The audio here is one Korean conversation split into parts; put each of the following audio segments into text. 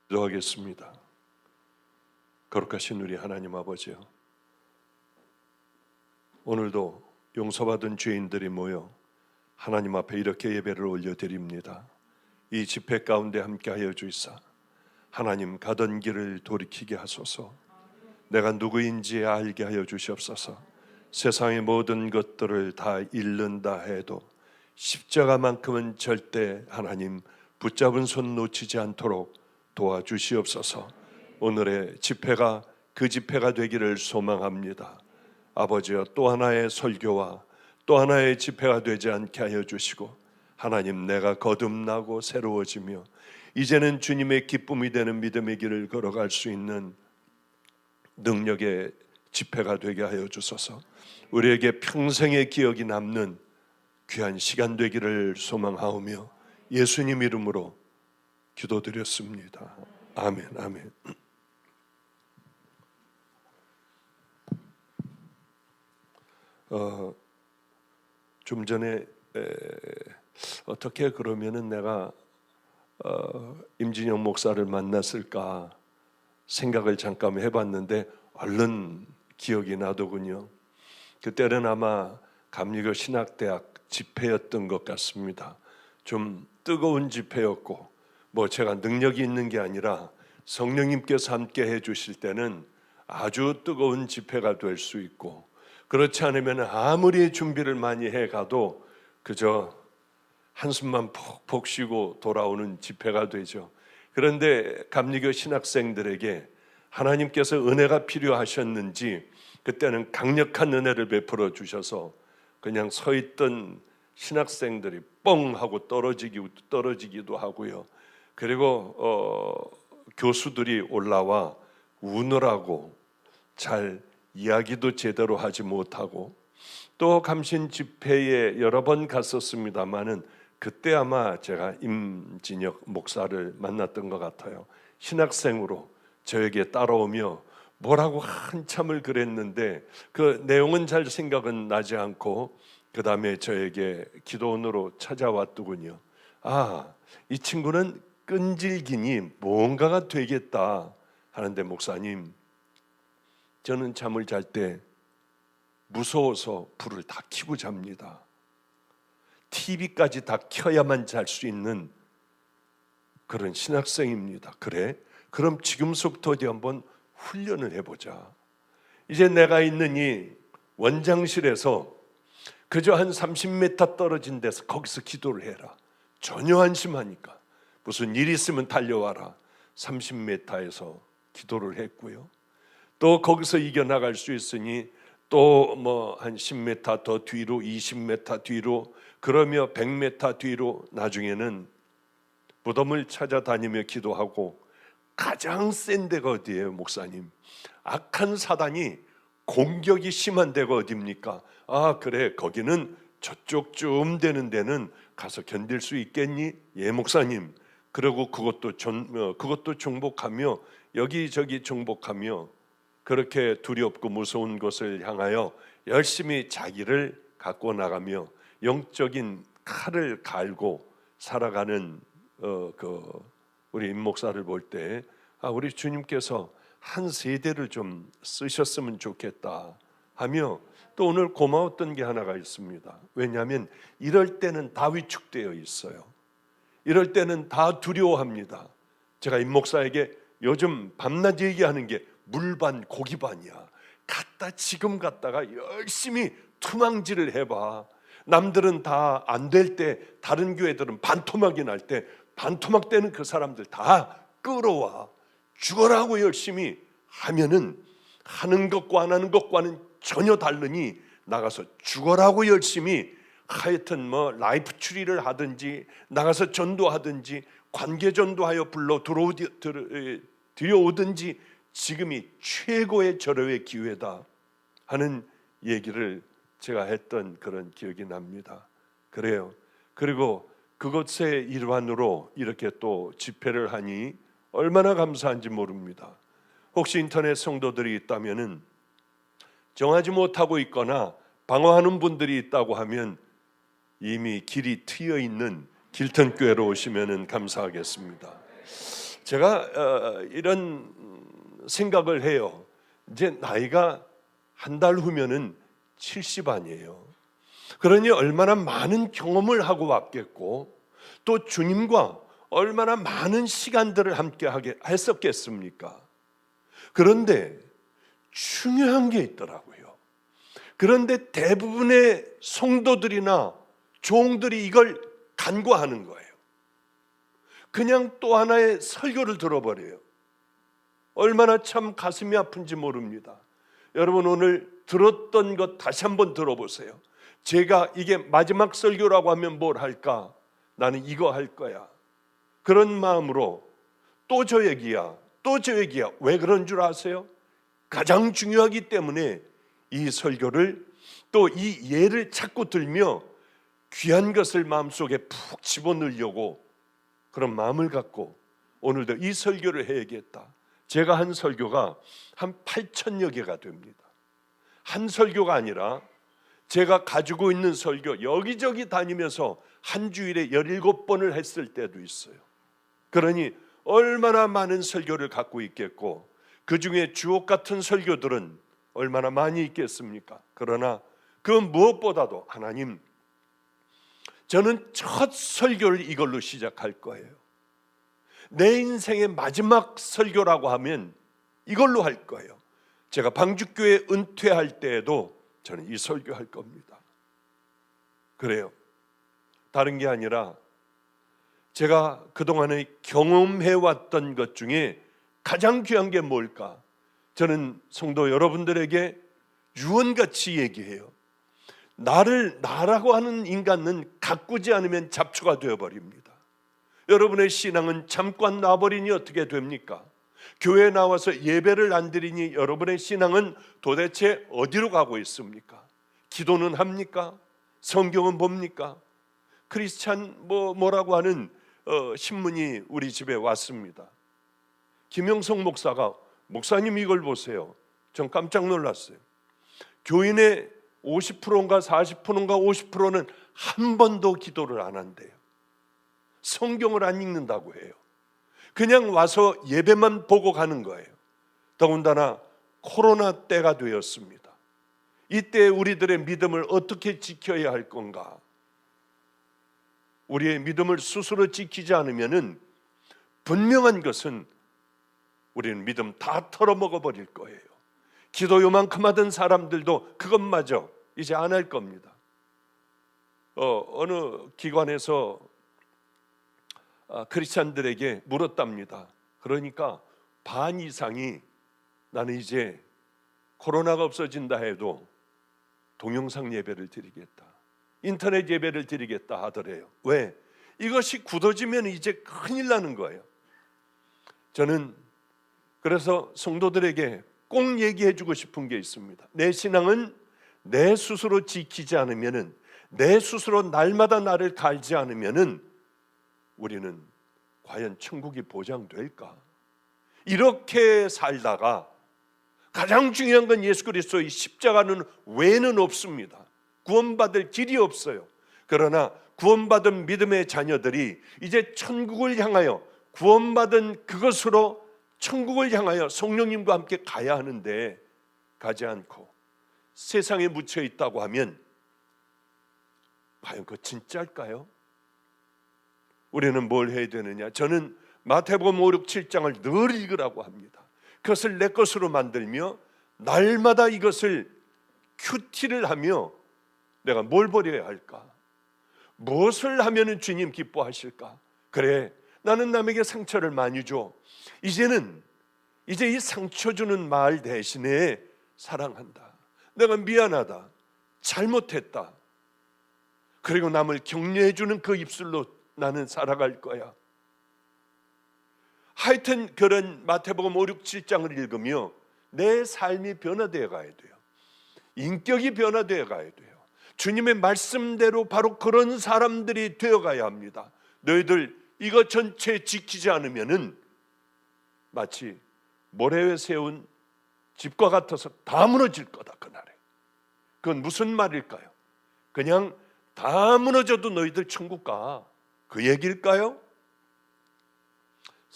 기도하겠습니다. 거룩하신 우리 하나님 아버지요, 오늘도 용서받은 죄인들이 모여 하나님 앞에 이렇게 예배를 올려드립니다. 이 집회 가운데 함께하여 주시사 하나님 가던 길을 돌이키게 하소서. 내가 누구인지 알게 하여 주시옵소서. 세상의 모든 것들을 다 잃는다 해도 십자가만큼은 절대 하나님 붙잡은 손 놓치지 않도록 도와주시옵소서. 오늘의 집회가 그 집회가 되기를 소망합니다. 아버지여, 또 하나의 설교와 또 하나의 집회가 되지 않게 하여 주시고, 하나님 내가 거듭나고 새로워지며 이제는 주님의 기쁨이 되는 믿음의 길을 걸어갈 수 있는 능력의 집회가 되게 하여 주소서. 우리에게 평생의 기억이 남는 귀한 시간 되기를 소망하오며 예수님 이름으로 기도드렸습니다. 아멘, 아멘. 좀 전에 어떻게 그러면은 내가 임진영 목사를 만났을까 생각을 잠깐 해봤는데 얼른 기억이 나더군요. 그때는 아마 감리교 신학대학 집회였던 것 같습니다. 좀 뜨거운 집회였고, 뭐 제가 능력이 있는 게 아니라 성령님께서 함께 해주실 때는 아주 뜨거운 집회가 될 수 있고, 그렇지 않으면 아무리 준비를 많이 해가도 그저 한숨만 푹푹 쉬고 돌아오는 집회가 되죠. 그런데 감리교 신학생들에게 하나님께서 은혜가 필요하셨는지 그때는 강력한 은혜를 베풀어 주셔서 그냥 서 있던 신학생들이 뻥 하고 떨어지기도 하고요. 그리고 교수들이 올라와 우느라고 잘 이야기도 제대로 하지 못하고, 또 감신 집회에 여러 번 갔었습니다마는 그때 아마 제가 임진혁 목사를 만났던 것 같아요. 신학생으로 저에게 따라오며 뭐라고 한참을 그랬는데 그 내용은 잘 생각은 나지 않고 그 다음에 저에게 기도원으로 찾아왔더군요. 아, 이 친구는 끈질기니 뭔가가 되겠다 하는데, 목사님, 저는 잠을 잘 때 무서워서 불을 다 켜고 잡니다. TV까지 다 켜야만 잘 수 있는 그런 신학생입니다. 그래? 그럼 지금부터 어디 한번 훈련을 해보자. 이제 내가 있는 이 원장실에서 그저 한 30m 떨어진 데서 거기서 기도를 해라. 전혀 안심하니까 무슨 일 있으면 달려와라. 30m에서 기도를 했고요. 또 거기서 이겨나갈 수 있으니 또 뭐 한 10m 더 뒤로, 20m 뒤로, 그러며 100m 뒤로, 나중에는 무덤을 찾아다니며 기도하고, 가장 센 데가 어디예요, 목사님? 악한 사단이 공격이 심한 데가 어디입니까? 아, 그래, 거기는 저쪽쯤 되는 데는 가서 견딜 수 있겠니? 예, 목사님. 그리고 그것도 정복하며 여기저기 정복하며 그렇게 두렵고 무서운 것을 향하여 열심히 자기를 갖고 나가며 영적인 칼을 갈고 살아가는 우리 임 목사를 볼 때, 우리 주님께서 한 세대를 좀 쓰셨으면 좋겠다 하며, 또 오늘 고마웠던 게 하나가 있습니다. 왜냐하면 이럴 때는 다 위축되어 있어요. 이럴 때는 다 두려워합니다. 제가 임 목사에게 요즘 밤낮 얘기하는 게 물반 고기반이야. 지금 갔다가 열심히 투망질을 해봐. 남들은 다 안 될 때, 다른 교회들은 반토막이 날 때, 반토막 때는 그 사람들 다 끌어와. 죽어라고 열심히 하면은 하는 것과 안 하는 것과는 전혀 다르니 나가서 죽어라고 열심히, 하여튼 뭐 라이프 추리를 하든지 나가서 전도하든지 관계 전도하여 들여오든지 지금이 최고의 절호의 기회다 하는 얘기를 제가 했던 그런 기억이 납니다. 그래요. 그리고 그것의 일환으로 이렇게 또 집회를 하니 얼마나 감사한지 모릅니다. 혹시 인터넷 성도들이 있다면은 정하지 못하고 있거나 방황하는 분들이 있다고 하면 이미 길이 트여 있는 길턴교회로 오시면은 감사하겠습니다. 제가 이런 생각을 해요. 이제 나이가 한 달 후면은 70 아니에요. 그러니 얼마나 많은 경험을 하고 왔겠고 또 주님과 얼마나 많은 시간들을 함께 하게 했었겠습니까? 그런데 중요한 게 있더라고요. 그런데 대부분의 성도들이나 종들이 이걸 간과하는 거예요. 그냥 또 하나의 설교를 들어버려요. 얼마나 참 가슴이 아픈지 모릅니다. 여러분, 오늘 들었던 것 다시 한번 들어보세요. 제가 이게 마지막 설교라고 하면 뭘 할까? 나는 이거 할 거야. 그런 마음으로 또 저 얘기야, 또 저 얘기야. 왜 그런 줄 아세요? 가장 중요하기 때문에 이 설교를 또 이 예를 자꾸 들며 귀한 것을 마음속에 푹 집어넣으려고 그런 마음을 갖고 오늘도 이 설교를 해야겠다. 제가 한 설교가 한 8,000여 개가 됩니다. 한 설교가 아니라 제가 가지고 있는 설교 여기저기 다니면서 한 주일에 17번을 했을 때도 있어요. 그러니 얼마나 많은 설교를 갖고 있겠고 그 중에 주옥 같은 설교들은 얼마나 많이 있겠습니까? 그러나 그 무엇보다도 하나님, 저는 첫 설교를 이걸로 시작할 거예요. 내 인생의 마지막 설교라고 하면 이걸로 할 거예요. 제가 방주교회 은퇴할 때에도 저는 이 설교할 겁니다. 그래요. 다른 게 아니라 제가 그동안에 경험해왔던 것 중에 가장 귀한 게 뭘까? 저는 성도 여러분들에게 유언같이 얘기해요. 나라고 하는 인간은 가꾸지 않으면 잡초가 되어버립니다. 여러분의 신앙은 잠깐 놔버리니 어떻게 됩니까? 교회에 나와서 예배를 안 드리니 여러분의 신앙은 도대체 어디로 가고 있습니까? 기도는 합니까? 성경은 봅니까? 크리스찬 뭐라고 하는 신문이 우리 집에 왔습니다. 김영성 목사가, 목사님 이걸 보세요. 전 깜짝 놀랐어요. 교인의 50%인가 40%인가 50%는 한 번도 기도를 안 한대요. 성경을 안 읽는다고 해요. 그냥 와서 예배만 보고 가는 거예요. 더군다나 코로나 때가 되었습니다. 이때 우리들의 믿음을 어떻게 지켜야 할 건가? 우리의 믿음을 스스로 지키지 않으면은 분명한 것은 우리는 믿음 다 털어먹어 버릴 거예요. 기도 요만큼 하던 사람들도 그것마저 이제 안 할 겁니다. 어느 기관에서 크리스찬들에게 물었답니다. 그러니까 반 이상이 나는 이제 코로나가 없어진다 해도 동영상 예배를 드리겠다, 인터넷 예배를 드리겠다 하더래요. 왜? 이것이 굳어지면 이제 큰일 나는 거예요. 저는 그래서 성도들에게 꼭 얘기해 주고 싶은 게 있습니다. 내 신앙은 내 스스로 지키지 않으면은, 내 스스로 날마다 나를 갈지 않으면은 우리는 과연 천국이 보장될까? 이렇게 살다가 가장 중요한 건 예수 그리스도의 십자가는 외에는 없습니다. 구원받을 길이 없어요. 그러나 구원받은 믿음의 자녀들이 이제 천국을 향하여, 구원받은 그것으로 천국을 향하여 성령님과 함께 가야 하는데 가지 않고 세상에 묻혀 있다고 하면 과연 그거 진짜일까요? 우리는 뭘 해야 되느냐? 저는 마태복음 5, 6, 7장을 늘 읽으라고 합니다. 그것을 내 것으로 만들며 날마다 이것을 큐티를 하며 내가 뭘 버려야 할까? 무엇을 하면 주님 기뻐하실까? 그래, 나는 남에게 상처를 많이 줘. 이제 이 상처 주는 말 대신에 사랑한다, 내가 미안하다, 잘못했다, 그리고 남을 격려해 주는 그 입술로 나는 살아갈 거야. 하여튼 그런 마태복음 5, 6, 7장을 읽으며 내 삶이 변화되어 가야 돼요. 인격이 변화되어 가야 돼요. 주님의 말씀대로 바로 그런 사람들이 되어 가야 합니다. 너희들 이거 전체 지키지 않으면은 마치 모래 위에 세운 집과 같아서 다 무너질 거다, 그날에. 그건 무슨 말일까요? 그냥 다 무너져도 너희들 천국 가, 그 얘기일까요?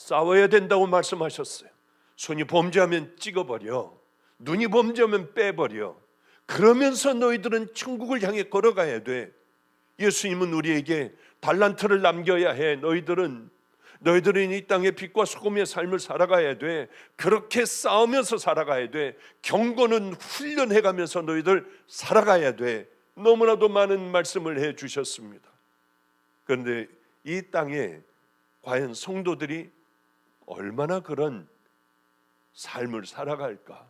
싸워야 된다고 말씀하셨어요. 손이 범죄하면 찍어버려, 눈이 범죄하면 빼버려. 그러면서 너희들은 천국을 향해 걸어가야 돼. 예수님은 우리에게 달란트를 남겨야 해. 너희들은 이 땅의 빛과 소금의 삶을 살아가야 돼. 그렇게 싸우면서 살아가야 돼. 경고는 훈련해가면서 너희들 살아가야 돼. 너무나도 많은 말씀을 해주셨습니다. 그런데 이 땅에 과연 성도들이 얼마나 그런 삶을 살아갈까?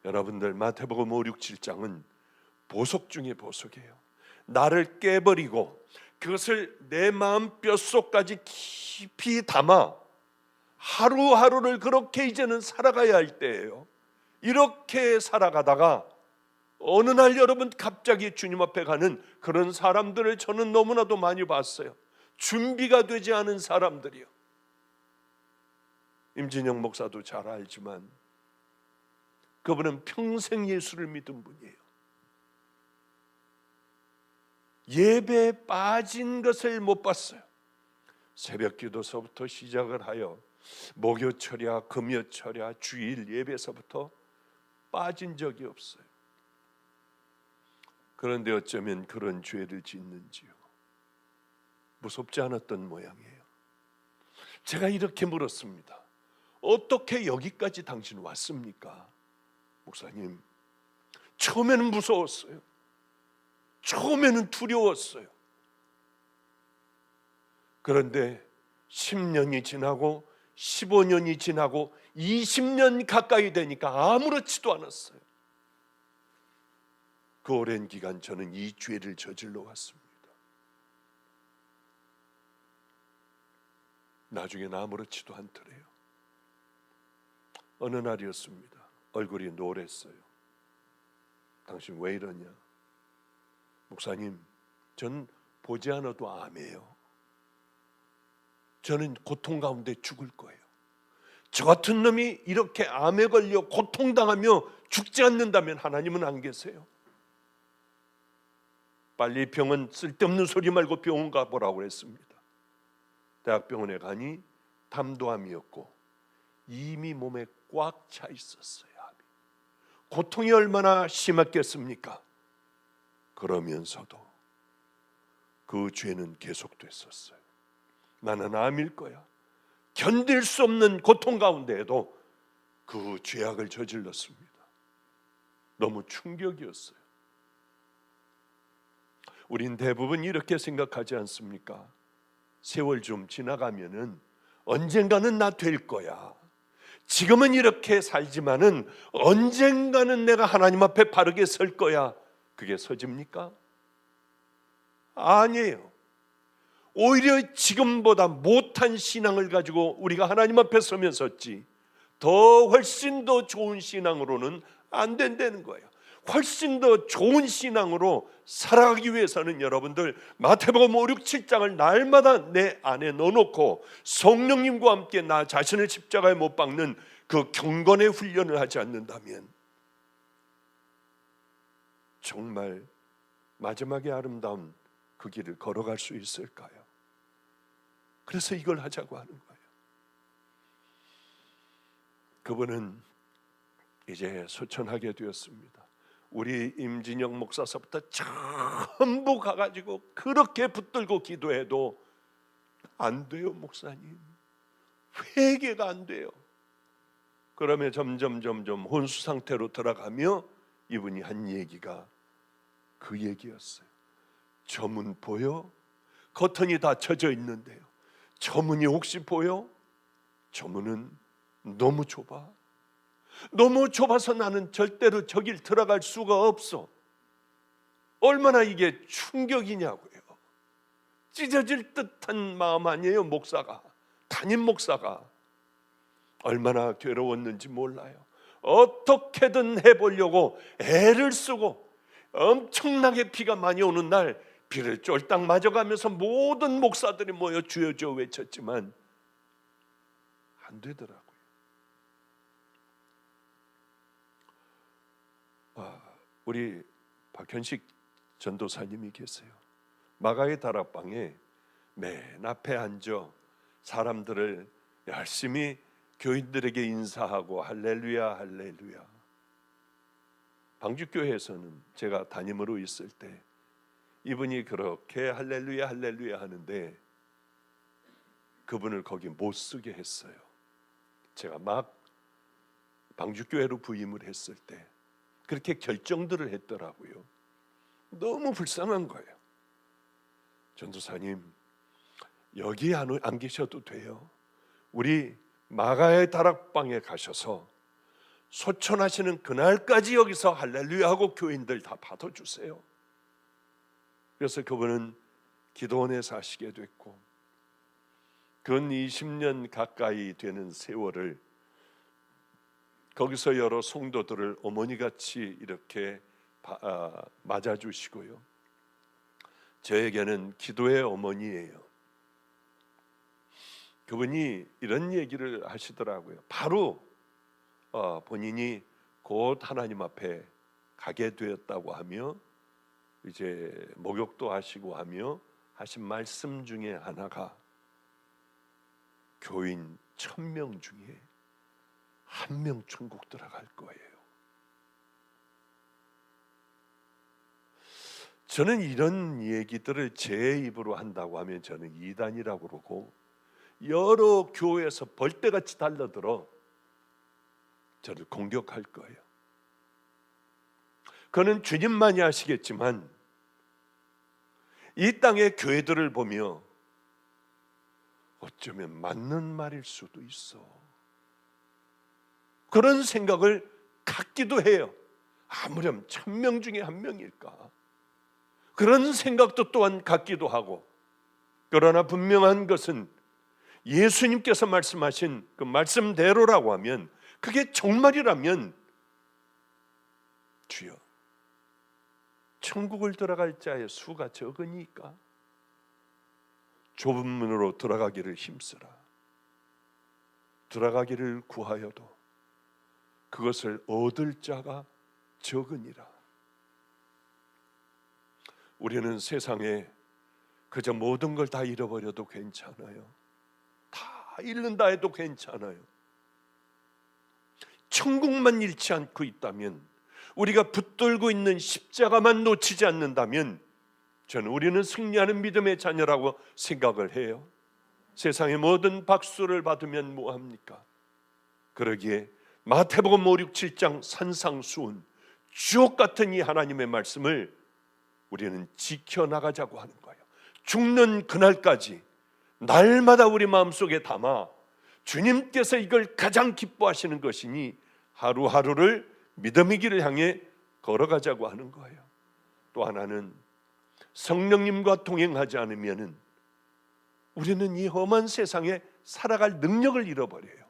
여러분들, 마태복음 5, 6, 7장은 보석 중에 보석이에요. 나를 깨버리고 그것을 내 마음 뼛속까지 깊이 담아 하루하루를 그렇게 이제는 살아가야 할 때예요. 이렇게 살아가다가 어느 날 여러분 갑자기 주님 앞에 가는 그런 사람들을 저는 너무나도 많이 봤어요. 준비가 되지 않은 사람들이요. 임진영 목사도 잘 알지만 그분은 평생 예수를 믿은 분이에요. 예배에 빠진 것을 못 봤어요. 새벽 기도서부터 시작을 하여 목요철이야 금요철이야 주일 예배서부터 빠진 적이 없어요. 그런데 어쩌면 그런 죄를 짓는지요. 무섭지 않았던 모양이에요. 제가 이렇게 물었습니다. 어떻게 여기까지 당신 왔습니까? 목사님, 처음에는 무서웠어요. 처음에는 두려웠어요. 그런데 10년이 지나고 15년이 지나고 20년 가까이 되니까 아무렇지도 않았어요. 그 오랜 기간 저는 이 죄를 저질러 왔습니다. 나중엔 아무렇지도 않더래요. 어느 날이었습니다. 얼굴이 노랬어요. 당신 왜 이러냐? 목사님, 전 보지 않아도 암이에요. 저는 고통 가운데 죽을 거예요. 저 같은 놈이 이렇게 암에 걸려 고통당하며 죽지 않는다면 하나님은 안 계세요. 빨리 병원, 쓸데없는 소리 말고 병원 가보라고 했습니다. 대학병원에 가니 담도암이었고 이미 몸에 꽉 차 있었어요. 고통이 얼마나 심했겠습니까? 그러면서도 그 죄는 계속됐었어요. 나는 암일 거야. 견딜 수 없는 고통 가운데에도 그 죄악을 저질렀습니다. 너무 충격이었어요. 우린 대부분 이렇게 생각하지 않습니까? 세월 좀 지나가면은 언젠가는 나 될 거야. 지금은 이렇게 살지만은 언젠가는 내가 하나님 앞에 바르게 설 거야. 그게 서집니까? 아니에요. 오히려 지금보다 못한 신앙을 가지고 우리가 하나님 앞에 서면 섰지 더 훨씬 더 좋은 신앙으로는 안 된다는 거예요. 훨씬 더 좋은 신앙으로 살아가기 위해서는 여러분들 마태복음 5, 6, 7장을 날마다 내 안에 넣어놓고 성령님과 함께 나 자신을 십자가에 못 박는 그 경건의 훈련을 하지 않는다면 정말 마지막에 아름다운 그 길을 걸어갈 수 있을까요? 그래서 이걸 하자고 하는 거예요. 그분은 이제 소천하게 되었습니다. 우리 임진영 목사서부터 전부 가가지고 그렇게 붙들고 기도해도 안 돼요. 목사님, 회개가 안 돼요. 그러면 점점 혼수 상태로 들어가며 이분이 한 얘기가 그 얘기였어요. 저 문 보여? 커튼이 다 쳐져 있는데요. 저 문이 혹시 보여? 저 문은 너무 좁아. 너무 좁아서 나는 절대로 저길 들어갈 수가 없어. 얼마나 이게 충격이냐고요. 찢어질 듯한 마음 아니에요. 목사가, 담임 목사가 얼마나 괴로웠는지 몰라요. 어떻게든 해보려고 애를 쓰고 엄청나게 비가 많이 오는 날 비를 쫄딱 맞아가면서 모든 목사들이 모여 주여 주여 외쳤지만 안 되더라고요. 우리 박현식 전도사님이 계세요. 마가의 다락방에 맨 앞에 앉아 사람들을 열심히 교인들에게 인사하고 할렐루야 할렐루야. 방주교회에서는 제가 담임으로 있을 때 이분이 그렇게 할렐루야 할렐루야 하는데 그분을 거기 못 쓰게 했어요. 제가 막 방주교회로 부임을 했을 때 그렇게 결정들을 했더라고요. 너무 불쌍한 거예요. 전도사님, 여기 안 계셔도 돼요. 우리 마가의 다락방에 가셔서 소천하시는 그날까지 여기서 할렐루야 하고 교인들 다 받아주세요. 그래서 그분은 기도원에서 하시게 됐고 근 20년 가까이 되는 세월을 거기서 여러 성도들을 어머니같이 이렇게 맞아주시고요. 저에게는 기도의 어머니예요. 그분이 이런 얘기를 하시더라고요. 바로 본인이 곧 하나님 앞에 가게 되었다고 하며 이제 목욕도 하시고 하며 하신 말씀 중에 하나가 교인 1000명 중에 1명 천국 들어갈 거예요. 저는 이런 얘기들을 제 입으로 한다고 하면 저는 이단이라고 그러고 여러 교회에서 벌떼같이 달려들어 저를 공격할 거예요. 그는 주님만이 아시겠지만 이 땅의 교회들을 보며 어쩌면 맞는 말일 수도 있어. 그런 생각을 갖기도 해요. 아무렴 1000명 중에 1명일까? 그런 생각도 또한 갖기도 하고, 그러나 분명한 것은 예수님께서 말씀하신 그 말씀대로라고 하면, 그게 정말이라면 주여 천국을 들어갈 자의 수가 적으니까 좁은 문으로 들어가기를 힘쓰라. 들어가기를 구하여도 그것을 얻을 자가 적으니라. 우리는 세상에 그저 모든 걸 다 잃어버려도 괜찮아요. 다 잃는다 해도 괜찮아요. 천국만 잃지 않고 있다면, 우리가 붙들고 있는 십자가만 놓치지 않는다면 저는 우리는 승리하는 믿음의 자녀라고 생각을 해요. 세상의 모든 박수를 받으면 뭐합니까? 그러기에 마태복음 5, 6, 7장 산상수훈 주옥 같은 이 하나님의 말씀을 우리는 지켜나가자고 하는 거예요. 죽는 그날까지 날마다 우리 마음속에 담아 주님께서 이걸 가장 기뻐하시는 것이니 하루하루를 믿음의 길을 향해 걸어가자고 하는 거예요. 또 하나는 성령님과 동행하지 않으면 우리는 이 험한 세상에 살아갈 능력을 잃어버려요.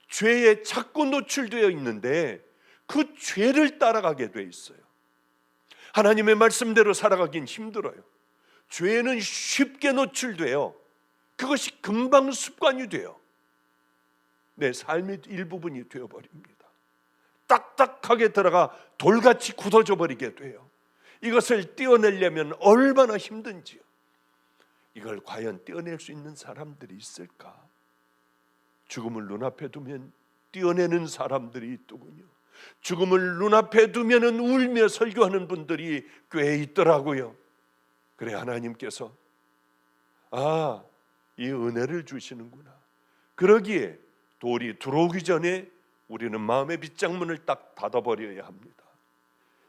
죄에 자꾸 노출되어 있는데 그 죄를 따라가게 돼 있어요. 하나님의 말씀대로 살아가긴 힘들어요. 죄는 쉽게 노출돼요. 그것이 금방 습관이 돼요. 내 삶의 일부분이 되어버립니다. 딱딱하게 들어가 돌같이 굳어져 버리게 돼요. 이것을 떼어내려면 얼마나 힘든지요. 이걸 과연 떼어낼 수 있는 사람들이 있을까? 죽음을 눈앞에 두면 떼어내는 사람들이 있더군요. 죽음을 눈앞에 두면 울며 설교하는 분들이 꽤 있더라고요. 그래, 하나님께서 이 은혜를 주시는구나. 그러기에 돌이 들어오기 전에 우리는 마음의 빗장문을 딱 닫아버려야 합니다.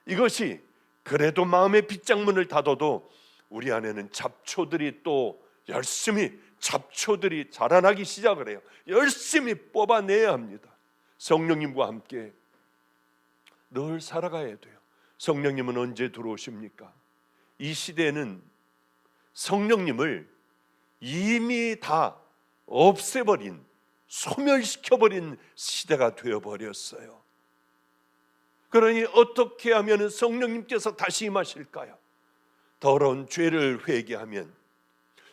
이것이 그래도 마음의 빗장문을 닫아도 우리 안에는 잡초들이 또 열심히 잡초들이 자라나기 시작을 해요. 열심히 뽑아내야 합니다. 성령님과 함께 늘 살아가야 돼요. 성령님은 언제 들어오십니까? 이 시대에는 성령님을 이미 다 없애버린, 소멸시켜버린 시대가 되어버렸어요. 그러니 어떻게 하면 성령님께서 다시 임하실까요? 더러운 죄를 회개하면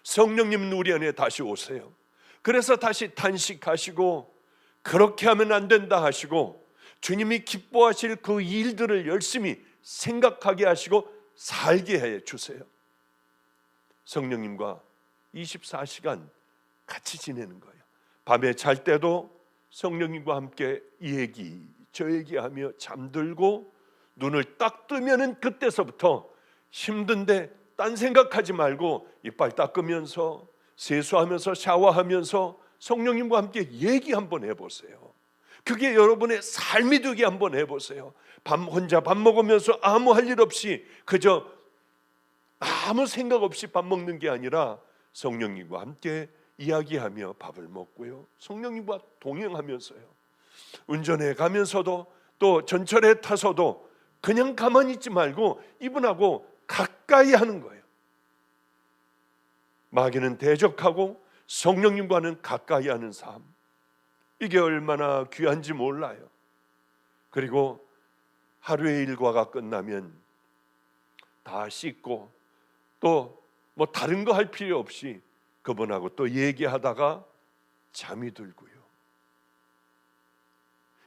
성령님은 우리 안에 다시 오세요. 그래서 다시 탄식하시고 그렇게 하면 안 된다 하시고 주님이 기뻐하실 그 일들을 열심히 생각하게 하시고 살게 해 주세요. 성령님과 24시간 같이 지내는 거예요. 밤에 잘 때도 성령님과 함께 이 얘기 저 얘기하며 잠들고 눈을 딱 뜨면은 그때서부터 힘든데 딴 생각하지 말고 이빨 닦으면서 세수하면서 샤워하면서 성령님과 함께 얘기 한번 해보세요. 그게 여러분의 삶이 되게 한번 해보세요. 혼자 밥 먹으면서 아무 할 일 없이 그저 아무 생각 없이 밥 먹는 게 아니라 성령님과 함께 이야기하며 밥을 먹고요, 성령님과 동행하면서요, 운전해 가면서도 또 전철에 타서도 그냥 가만히 있지 말고 이분하고 가까이 하는 거예요. 마귀는 대적하고 성령님과는 가까이 하는 삶, 이게 얼마나 귀한지 몰라요. 그리고 하루의 일과가 끝나면 다 씻고 또 뭐 다른 거 할 필요 없이 그분하고 또 얘기하다가 잠이 들고요.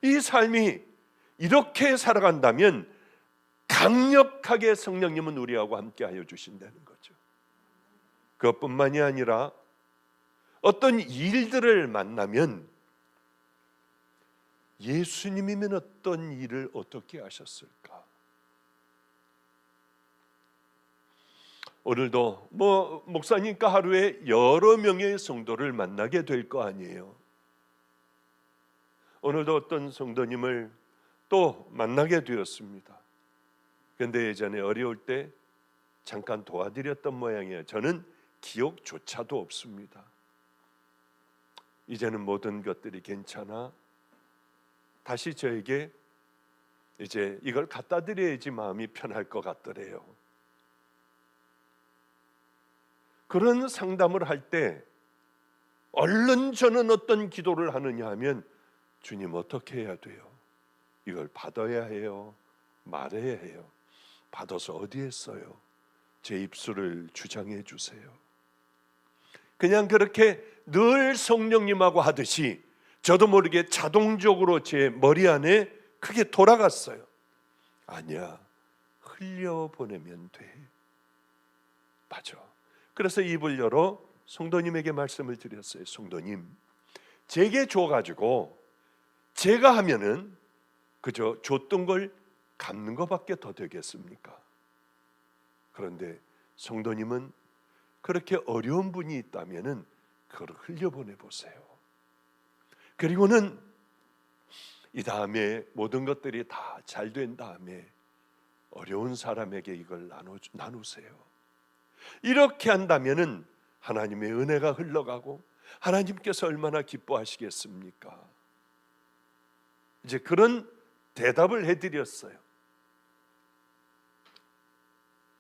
이 삶이 이렇게 살아간다면 강력하게 성령님은 우리하고 함께 하여 주신다는 거죠. 그것뿐만이 아니라 어떤 일들을 만나면 예수님이면 어떤 일을 어떻게 하셨을까? 오늘도 목사니까 하루에 여러 명의 성도를 만나게 될 거 아니에요. 오늘도 어떤 성도님을 또 만나게 되었습니다. 그런데 예전에 어려울 때 잠깐 도와드렸던 모양이에요. 저는 기억조차도 없습니다. 이제는 모든 것들이 괜찮아. 다시 저에게 이제 이걸 갖다 드려야지 마음이 편할 것 같더래요. 그런 상담을 할 때 얼른 저는 어떤 기도를 하느냐 하면, 주님 어떻게 해야 돼요? 이걸 받아야 해요? 말해야 해요? 받아서 어디에 써요? 제 입술을 주장해 주세요. 그냥 그렇게 늘 성령님하고 하듯이 저도 모르게 자동적으로 제 머리 안에 크게 돌아갔어요. 아니야, 흘려보내면 돼. 맞아. 그래서 입을 열어 성도님에게 말씀을 드렸어요. 성도님, 제게 줘가지고 제가 하면은 그저 줬던 걸 갚는 것밖에 더 되겠습니까? 그런데 성도님은 그렇게 어려운 분이 있다면은 그걸 흘려보내 보세요. 그리고는 이 다음에 모든 것들이 다 잘 된 다음에 어려운 사람에게 이걸 나누세요. 이렇게 한다면은 하나님의 은혜가 흘러가고 하나님께서 얼마나 기뻐하시겠습니까? 이제 그런 대답을 해드렸어요.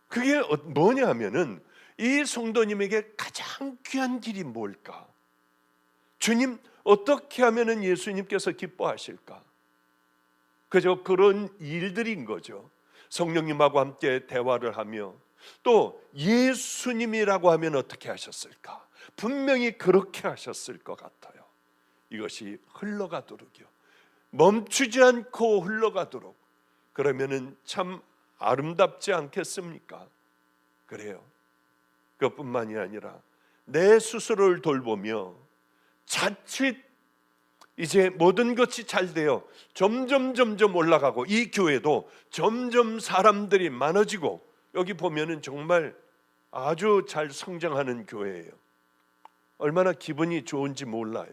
그게 뭐냐면은 이 성도님에게 가장 귀한 길이 뭘까? 주님, 어떻게 하면은 예수님께서 기뻐하실까? 그저 그런 일들인 거죠. 성령님하고 함께 대화를 하며 또 예수님이라고 하면 어떻게 하셨을까? 분명히 그렇게 하셨을 것 같아요. 이것이 흘러가도록요, 멈추지 않고 흘러가도록. 그러면은 참 아름답지 않겠습니까? 그래요. 그것뿐만이 아니라 내 스스로를 돌보며 자칫 이제 모든 것이 잘 되어 점점 올라가고 이 교회도 점점 사람들이 많아지고, 여기 보면은 정말 아주 잘 성장하는 교회예요. 얼마나 기분이 좋은지 몰라요.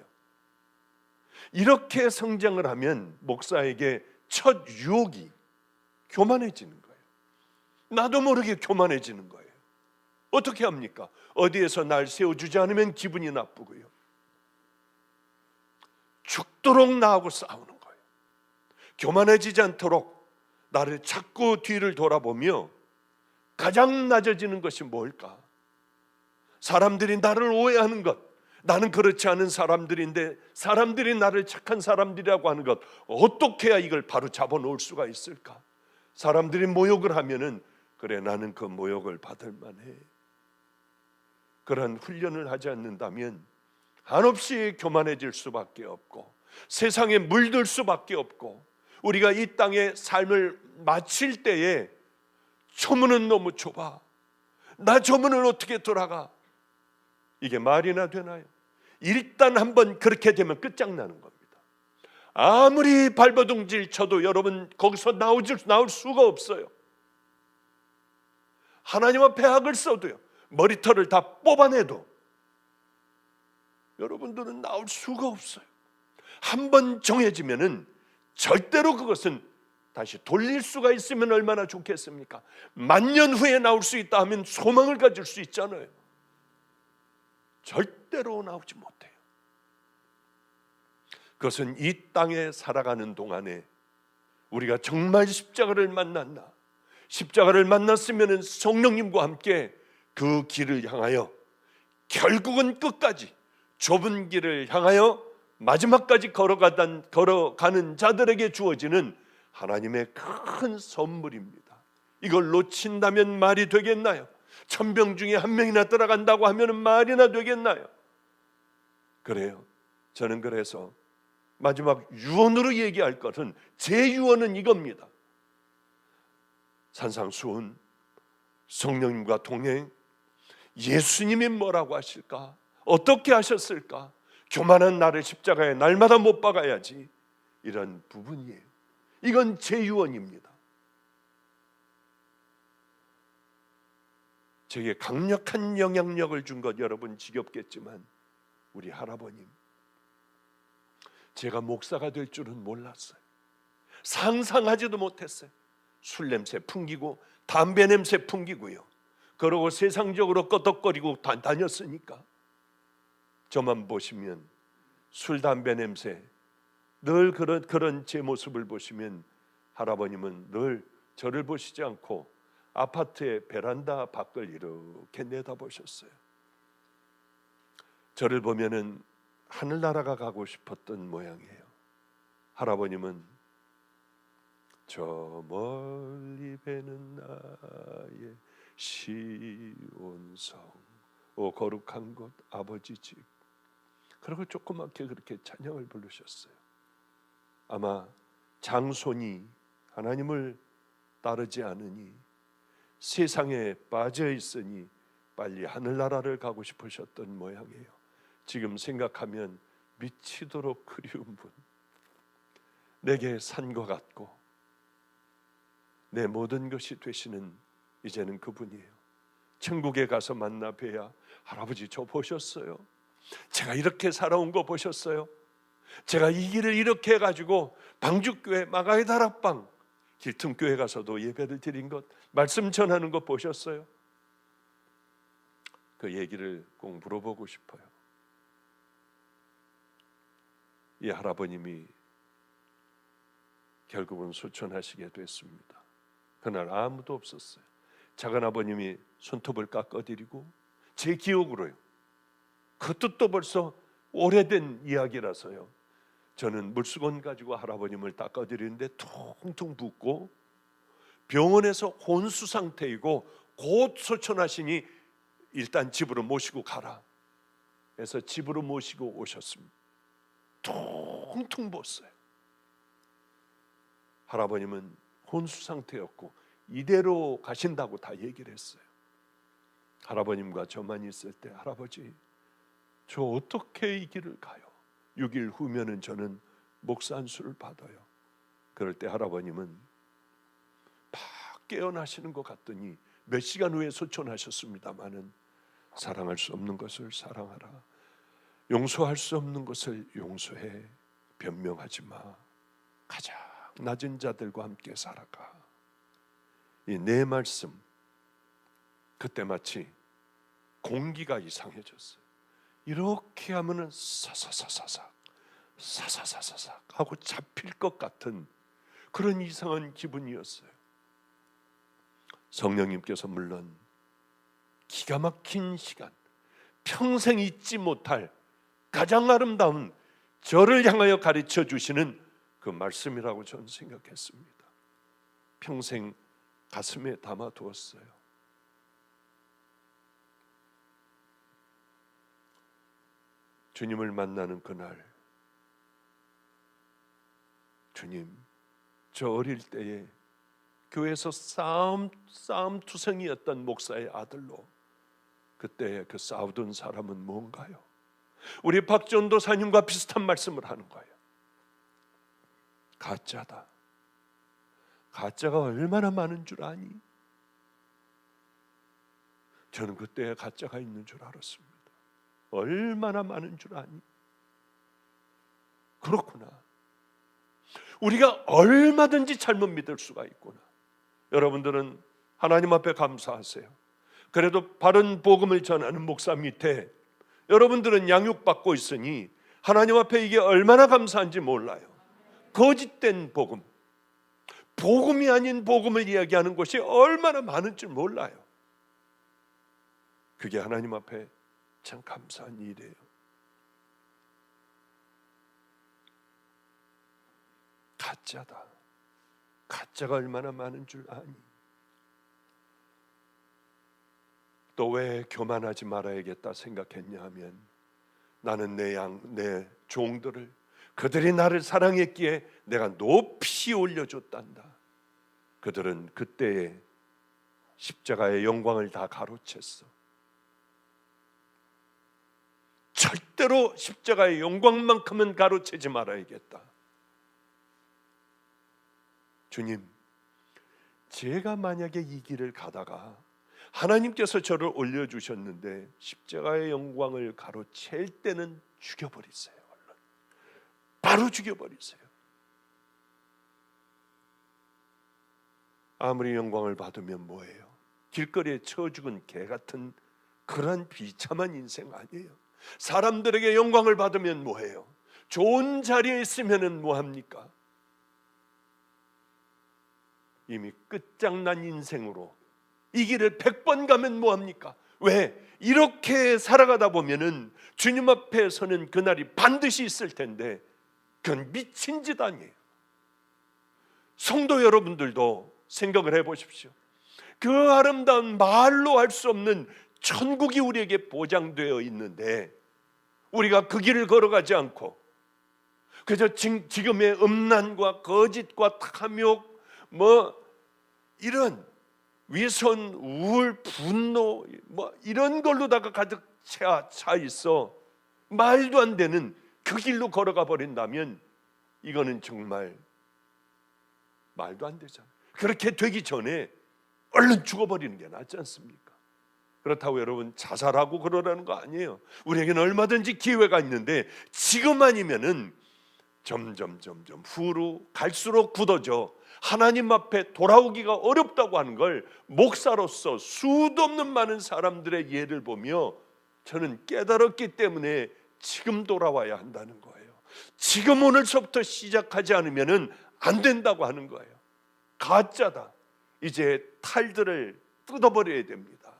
이렇게 성장을 하면 목사에게 첫 유혹이 교만해지는 거예요. 나도 모르게 교만해지는 거예요. 어떻게 합니까? 어디에서 날 세워주지 않으면 기분이 나쁘고요, 죽도록 나하고 싸우는 거예요. 교만해지지 않도록 나를 자꾸 뒤를 돌아보며 가장 낮아지는 것이 뭘까? 사람들이 나를 오해하는 것, 나는 그렇지 않은 사람들인데 사람들이 나를 착한 사람들이라고 하는 것, 어떻게 해야 이걸 바로 잡아놓을 수가 있을까? 사람들이 모욕을 하면은 그래, 나는 그 모욕을 받을 만해. 그런 훈련을 하지 않는다면 한없이 교만해질 수밖에 없고 세상에 물들 수밖에 없고, 우리가 이 땅의 삶을 마칠 때에 저 문은 너무 좁아, 나 저 문을 어떻게 돌아가, 이게 말이나 되나요? 일단 한번 그렇게 되면 끝장나는 겁니다. 아무리 발버둥질 쳐도 여러분 거기서 나올 수가 없어요. 하나님 앞에 학을 써도요, 머리털을 다 뽑아내도 여러분들은 나올 수가 없어요. 한번 정해지면은 절대로 그것은 다시 돌릴 수가 있으면 얼마나 좋겠습니까? 만년 후에 나올 수 있다 하면 소망을 가질 수 있잖아요. 절대로 나오지 못해요. 그것은 이 땅에 살아가는 동안에 우리가 정말 십자가를 만났나, 십자가를 만났으면 성령님과 함께 그 길을 향하여 결국은 끝까지 좁은 길을 향하여 마지막까지 걸어가는 자들에게 주어지는 하나님의 큰 선물입니다. 이걸 놓친다면 말이 되겠나요? 1000명 중에 1명이나 들어간다고 하면 말이나 되겠나요? 그래요. 저는 그래서 마지막 유언으로 얘기할 것은, 제 유언은 이겁니다. 산상수훈, 성령님과 동행, 예수님이 뭐라고 하실까? 어떻게 하셨을까? 교만한 나를 십자가에 날마다 못 박아야지. 이런 부분이에요. 이건 제 유언입니다. 제게 강력한 영향력을 준 것 여러분 지겹겠지만, 우리 할아버님, 제가 목사가 될 줄은 몰랐어요. 상상하지도 못했어요. 술 냄새 풍기고 담배 냄새 풍기고요, 그러고 세상적으로 끄덕거리고 다녔으니까. 저만 보시면 술 담배 냄새, 늘 그런 제 모습을 보시면 할아버님은 늘 저를 보시지 않고 아파트의 베란다 밖을 이렇게 내다보셨어요. 저를 보면은 하늘나라가 가고 싶었던 모양이에요. 할아버님은 저 멀리 배는 나의 시온성, 오 거룩한 곳 아버지 집. 그리고 조그맣게 그렇게 찬양을 부르셨어요. 아마 장손이 하나님을 따르지 않으니, 세상에 빠져 있으니 빨리 하늘나라를 가고 싶으셨던 모양이에요. 지금 생각하면 미치도록 그리운 분, 내게 산과 같고 내 모든 것이 되시는 이제는 그분이에요. 천국에 가서 만나 뵈야, 할아버지 저 보셨어요? 제가 이렇게 살아온 거 보셨어요? 제가 이 길을 이렇게 해가지고 방주교회 마가의 다락방 길틈교회 가서도 예배를 드린 것, 말씀 전하는 것 보셨어요? 그 얘기를 꼭 물어보고 싶어요. 이 할아버님이 결국은 소천하시게 됐습니다. 그날 아무도 없었어요. 작은 아버님이 손톱을 깎아드리고, 제 기억으로요, 그것도 또 벌써 오래된 이야기라서요, 저는 물수건 가지고 할아버님을 닦아드리는데 퉁퉁 붓고 병원에서 혼수 상태이고 곧 소천하시니 일단 집으로 모시고 가라 해서 집으로 모시고 오셨습니다. 퉁퉁 부었어요. 할아버님은 혼수 상태였고 이대로 가신다고 다 얘기를 했어요. 할아버님과 저만 있을 때, 할아버지 저 어떻게 이 길을 가요? 6일 후면은 저는 목사 안수를 받아요. 그럴 때 할아버님은 막 깨어나시는 것 같더니 몇 시간 후에 소천하셨습니다마는, 사랑할 수 없는 것을 사랑하라, 용서할 수 없는 것을 용서해, 변명하지 마, 가장 낮은 자들과 함께 살아가. 이 내 말씀, 그때 마치 공기가 이상해졌어요. 이렇게 하면은 사사사사삭 하고 잡힐 것 같은 그런 이상한 기분이었어요. 성령님께서 물론 기가 막힌 시간, 평생 잊지 못할 가장 아름다운 저를 향하여 가르쳐 주시는 그 말씀이라고 저는 생각했습니다. 평생 가슴에 담아두었어요. 주님을 만나는 그날, 주님, 저 어릴 때에 교회에서 싸움투성이었던 목사의 아들로, 그때 그 싸우던 사람은 뭔가요? 우리 박전도사님과 비슷한 말씀을 하는 거예요. 가짜다. 가짜가 얼마나 많은 줄 아니? 저는 그때 가짜가 있는 줄 알았습니다. 얼마나 많은 줄 아니? 그렇구나. 우리가 얼마든지 잘못 믿을 수가 있구나. 여러분들은 하나님 앞에 감사하세요. 그래도 바른 복음을 전하는 목사 밑에 여러분들은 양육받고 있으니 하나님 앞에 이게 얼마나 감사한지 몰라요. 거짓된 복음, 복음이 아닌 복음을 이야기하는 것이 얼마나 많은 줄 몰라요. 그게 하나님 앞에 참 감사한 일이에요. 가짜다. 가짜가 얼마나 많은 줄 아니? 또 왜 교만하지 말아야겠다 생각했냐 하면 나는 내 종들을 그들이 나를 사랑했기에 내가 높이 올려줬단다. 그들은 그때의 십자가의 영광을 다 가로챘어. 절대로 십자가의 영광만큼은 가로채지 말아야겠다. 주님, 제가 만약에 이 길을 가다가 하나님께서 저를 올려주셨는데 십자가의 영광을 가로챌 때는 죽여버리세요. 얼른. 바로 죽여버리세요. 아무리 영광을 받으면 뭐예요? 길거리에 쳐 죽은 개 같은 그런 비참한 인생 아니에요. 사람들에게 영광을 받으면 뭐해요? 좋은 자리에 있으면 뭐합니까? 이미 끝장난 인생으로 이 길을 100번 가면 뭐합니까? 왜? 이렇게 살아가다 보면은 주님 앞에 서는 그날이 반드시 있을 텐데 그건 미친 짓 아니에요. 성도 여러분들도 생각을 해보십시오. 그 아름다운 말로 할 수 없는 천국이 우리에게 보장되어 있는데 우리가 그 길을 걸어가지 않고 그저 지금의 음란과 거짓과 탐욕 이런 위선, 우울, 분노 이런 걸로다가 가득 차 있어 말도 안 되는 그 길로 걸어가 버린다면 이거는 정말 말도 안 되잖아요. 그렇게 되기 전에 얼른 죽어버리는 게 낫지 않습니까? 그렇다고 여러분 자살하고 그러라는 거 아니에요. 우리에게는 얼마든지 기회가 있는데 지금 아니면은 점점 후로 갈수록 굳어져 하나님 앞에 돌아오기가 어렵다고 하는 걸 목사로서 수도 없는 많은 사람들의 예를 보며 저는 깨달았기 때문에 지금 돌아와야 한다는 거예요. 지금 오늘서부터 시작하지 않으면 안 된다고 하는 거예요. 가짜다. 이제 탈들을 뜯어버려야 됩니다.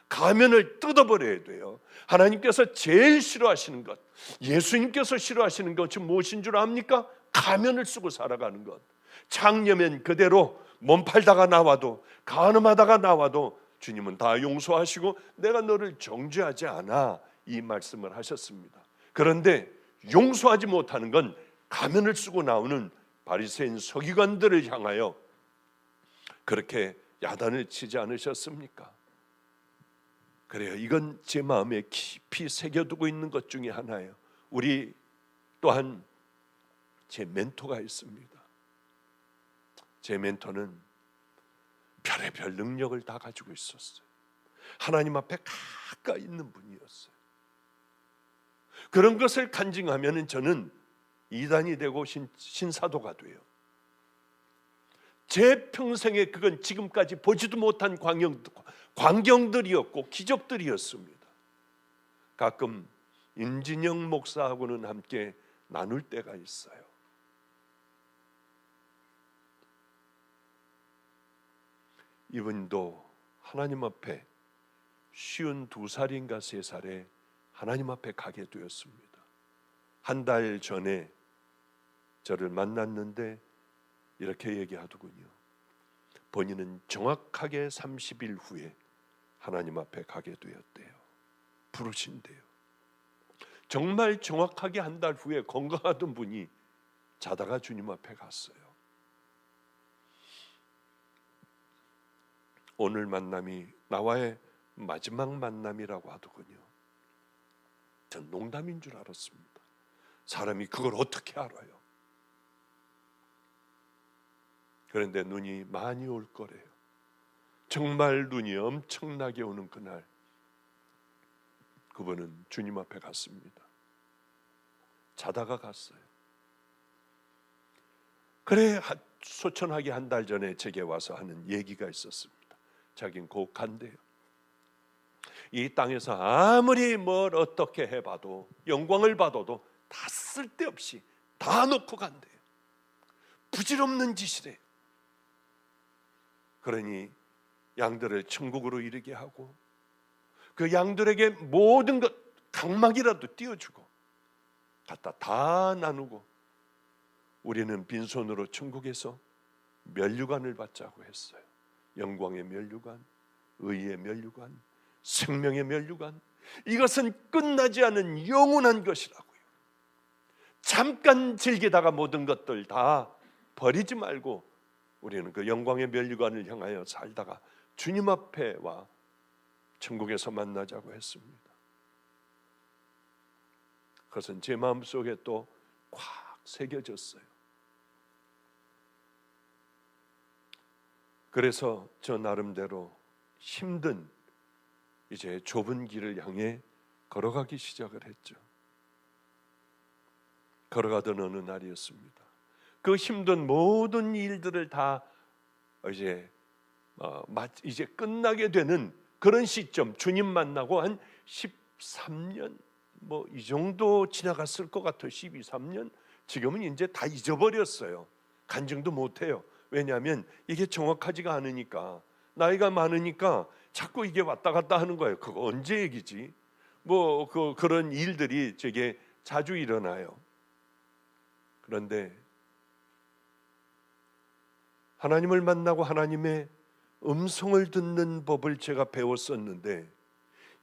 가면을 뜯어버려야 돼요. 하나님께서 제일 싫어하시는 것, 예수님께서 싫어하시는 것이 무엇인 줄 압니까? 가면을 쓰고 살아가는 것. 창녀면 그대로 몸 팔다가 나와도 간음하다가 나와도 주님은 다 용서하시고 내가 너를 정죄하지 않아, 이 말씀을 하셨습니다. 그런데 용서하지 못하는 건 가면을 쓰고 나오는 바리새인 서기관들을 향하여 그렇게 야단을 치지 않으셨습니까? 그래요. 이건 제 마음에 깊이 새겨두고 있는 것 중에 하나예요. 우리 또한 제 멘토가 있습니다. 제 멘토는 별의별 능력을 다 가지고 있었어요. 하나님 앞에 가까이 있는 분이었어요. 그런 것을 간증하면 저는 이단이 되고 신사도가 돼요. 제 평생에 그건 지금까지 보지도 못한 광경들이었고 기적들이었습니다. 가끔 임진영 목사하고는 함께 나눌 때가 있어요. 이분도 하나님 앞에 52살인가 3살에 하나님 앞에 가게 되었습니다. 한 달 전에 저를 만났는데 이렇게 얘기하더군요. 본인은 정확하게 30일 후에 하나님 앞에 가게 되었대요. 부르신대요. 정말 정확하게 한 달 후에 건강하던 분이 자다가 주님 앞에 갔어요. 오늘 만남이 나와의 마지막 만남이라고 하더군요. 전 농담인 줄 알았습니다. 사람이 그걸 어떻게 알아요? 그런데 눈이 많이 올 거래요. 정말 눈이 엄청나게 오는 그날 그분은 주님 앞에 갔습니다. 자다가 갔어요. 그래 소천하기 한 달 전에 제게 와서 하는 얘기가 있었습니다. 자긴 곧 간대요. 이 땅에서 아무리 뭘 어떻게 해봐도 영광을 받아도 다 쓸데없이 다 놓고 간대요. 부질없는 짓이래요. 그러니 양들을 천국으로 이르게 하고 그 양들에게 모든 것 각막이라도 띄워주고 갖다 다 나누고 우리는 빈손으로 천국에서 면류관을 받자고 했어요. 영광의 면류관, 의의 면류관, 생명의 면류관. 이것은 끝나지 않은 영원한 것이라고요. 잠깐 즐기다가 모든 것들 다 버리지 말고 우리는 그 영광의 면류관을 향하여 살다가 주님 앞에 와 천국에서 만나자고 했습니다. 그것은 제 마음속에 또 꽉 새겨졌어요. 그래서 저 나름대로 힘든 이제 좁은 길을 향해 걸어가기 시작을 했죠. 걸어가던 어느 날이었습니다. 그 힘든 모든 일들을 다 이제 끝나게 되는 그런 시점, 주님 만나고 한 13년 이 정도 지나갔을 것 같아요. 12, 13년. 지금은 이제 다 잊어버렸어요. 간증도 못해요. 왜냐하면 이게 정확하지가 않으니까, 나이가 많으니까 자꾸 이게 왔다 갔다 하는 거예요. 그거 언제 얘기지? 그런 일들이 되게 자주 일어나요. 그런데 하나님을 만나고 하나님의 음성을 듣는 법을 제가 배웠었는데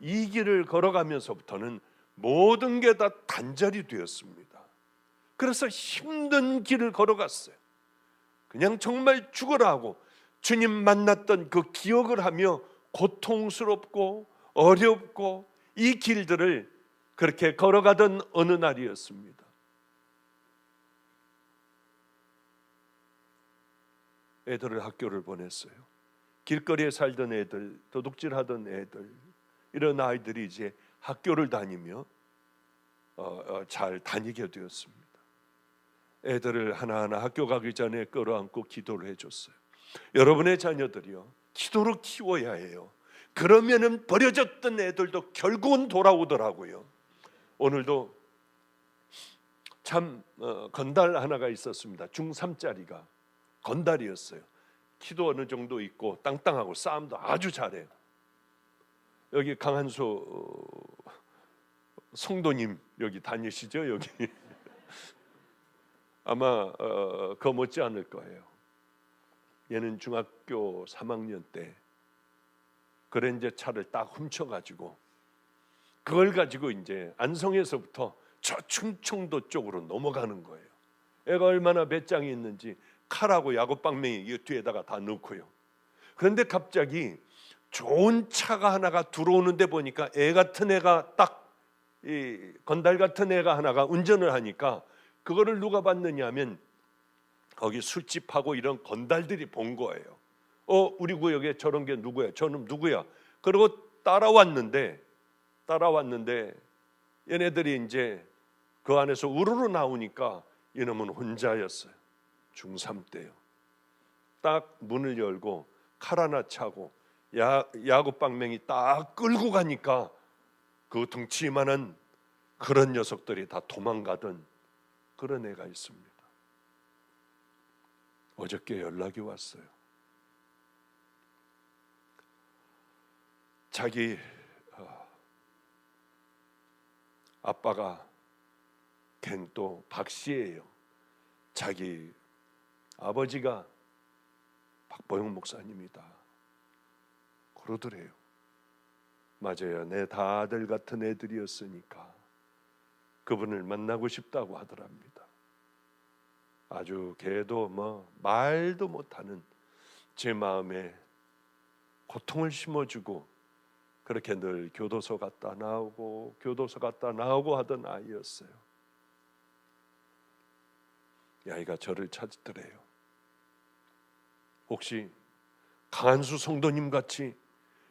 이 길을 걸어가면서부터는 모든 게 다 단절이 되었습니다. 그래서 힘든 길을 걸어갔어요. 그냥 정말 죽어라 하고 주님 만났던 그 기억을 하며 고통스럽고 어렵고 이 길들을 그렇게 걸어가던 어느 날이었습니다. 애들을 학교를 보냈어요. 길거리에 살던 애들, 도둑질하던 애들, 이런 아이들이 이제 학교를 다니며 잘 다니게 되었습니다. 애들을 하나하나 학교 가기 전에 끌어안고 기도를 해줬어요. 여러분의 자녀들이요, 기도로 키워야 해요. 그러면은 버려졌던 애들도 결국은 돌아오더라고요. 오늘도 참 건달 하나가 있었습니다. 중3짜리가 건달이었어요. 키도 어느 정도 있고 땅땅하고 싸움도 아주 잘해요. 여기 강한수 성도님 여기 다니시죠? 여기 아마 그 못지 않을 거예요. 얘는 중학교 3학년 때 그랜저 차를 딱 훔쳐가지고 그걸 가지고 이제 안성에서부터 저 충청도 쪽으로 넘어가는 거예요. 애가 얼마나 배짱이 있는지 칼하고 야구방맹이 이 뒤에다가 다 넣고요. 그런데 갑자기 좋은 차가 하나가 들어오는데 보니까 애 같은 애가 딱 이 건달 같은 애가 하나가 운전을 하니까 그거를 누가 봤느냐 하면 거기 술집하고 이런 건달들이 본 거예요. 우리 구역에 저런 게 누구야? 저놈 누구야? 그리고 따라왔는데 얘네들이 이제 그 안에서 우르르 나오니까 이놈은 혼자였어요. 중3 때요. 딱 문을 열고 칼 하나 차고 야구방맹이 딱 끌고 가니까 그 덩치만한 그런 녀석들이 다 도망가던 그런 애가 있습니다. 어저께 연락이 왔어요. 자기 아빠가 걘 또 박씨예요. 자기 아버지가 박보영 목사님이다 그러더래요. 맞아요. 내 다 아들 같은 애들이었으니까 그분을 만나고 싶다고 하더랍니다. 아주 걔도 말도 못하는 제 마음에 고통을 심어주고 그렇게 늘 교도소 갔다 나오고 교도소 갔다 나오고 하던 아이였어요. 이 아이가 저를 찾더래요. 혹시 강한수 성도님 같이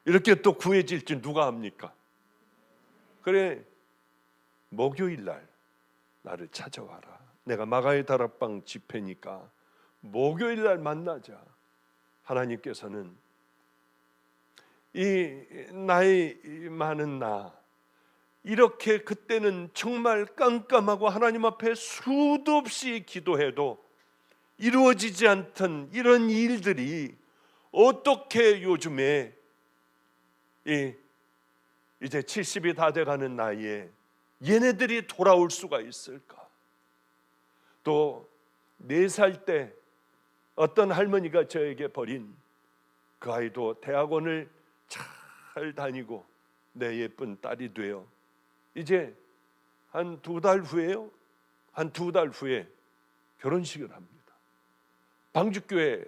이렇게 또 구해질지 누가 압니까? 그래, 목요일 날 나를 찾아와라. 내가 마가의 다락방 집회니까 목요일 날 만나자. 하나님께서는 이 나이 많은 나, 이렇게 그때는 정말 깜깜하고 하나님 앞에 수도 없이 기도해도 이루어지지 않던 이런 일들이 어떻게 요즘에 이제 70이 다 돼가는 나이에 얘네들이 돌아올 수가 있을까? 또 4살 때 어떤 할머니가 저에게 버린 그 아이도 대학원을 잘 다니고 내 예쁜 딸이 되어 이제 한 2달 후에요. 한 2달 후에 결혼식을 합니다. 방주교회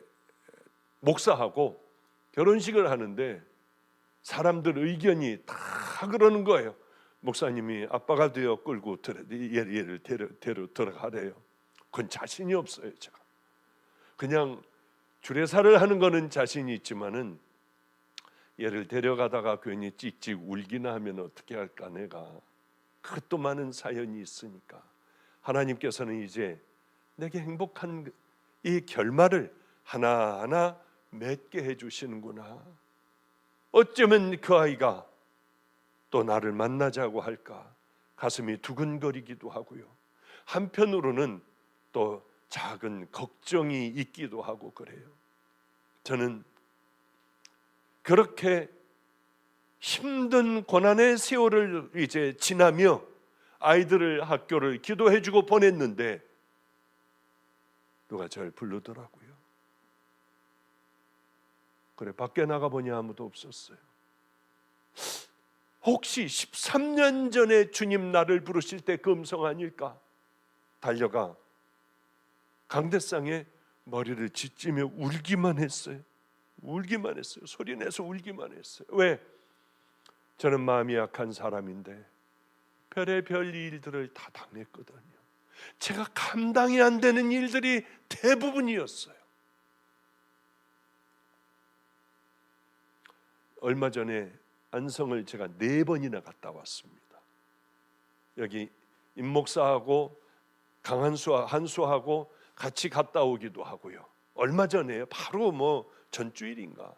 목사하고 결혼식을 하는데 사람들 의견이 다 그러는 거예요. 목사님이 아빠가 되어 끌고 얘를 데려 들어가래요. 그건 자신이 없어요. 제가 그냥 주례사를 하는 거는 자신이 있지만은 얘를 데려가다가 괜히 찍찍 울기나 하면 어떻게 할까. 내가 그것도 많은 사연이 있으니까 하나님께서는 이제 내게 행복한 이 결말을 하나하나 맺게 해주시는구나. 어쩌면 그 아이가 또 나를 만나자고 할까 가슴이 두근거리기도 하고요. 한편으로는 또 작은 걱정이 있기도 하고 그래요. 저는 그렇게 힘든 고난의 세월을 이제 지나며 아이들을 학교를 기도해주고 보냈는데 누가 저를 부르더라고요. 그래, 밖에 나가보니 아무도 없었어요. 혹시 13년 전에 주님 나를 부르실 때 그 음성 아닐까? 달려가 강대상에 머리를 짓지며 울기만 했어요. 울기만 했어요. 소리내서 울기만 했어요. 왜? 저는 마음이 약한 사람인데 별의별 일들을 다 당했거든요. 제가 감당이 안 되는 일들이 대부분이었어요. 얼마 전에 안성을 제가 4번이나 갔다 왔습니다. 여기 임 목사하고 한수하고 같이 갔다 오기도 하고요. 얼마 전에 바로 전주일인가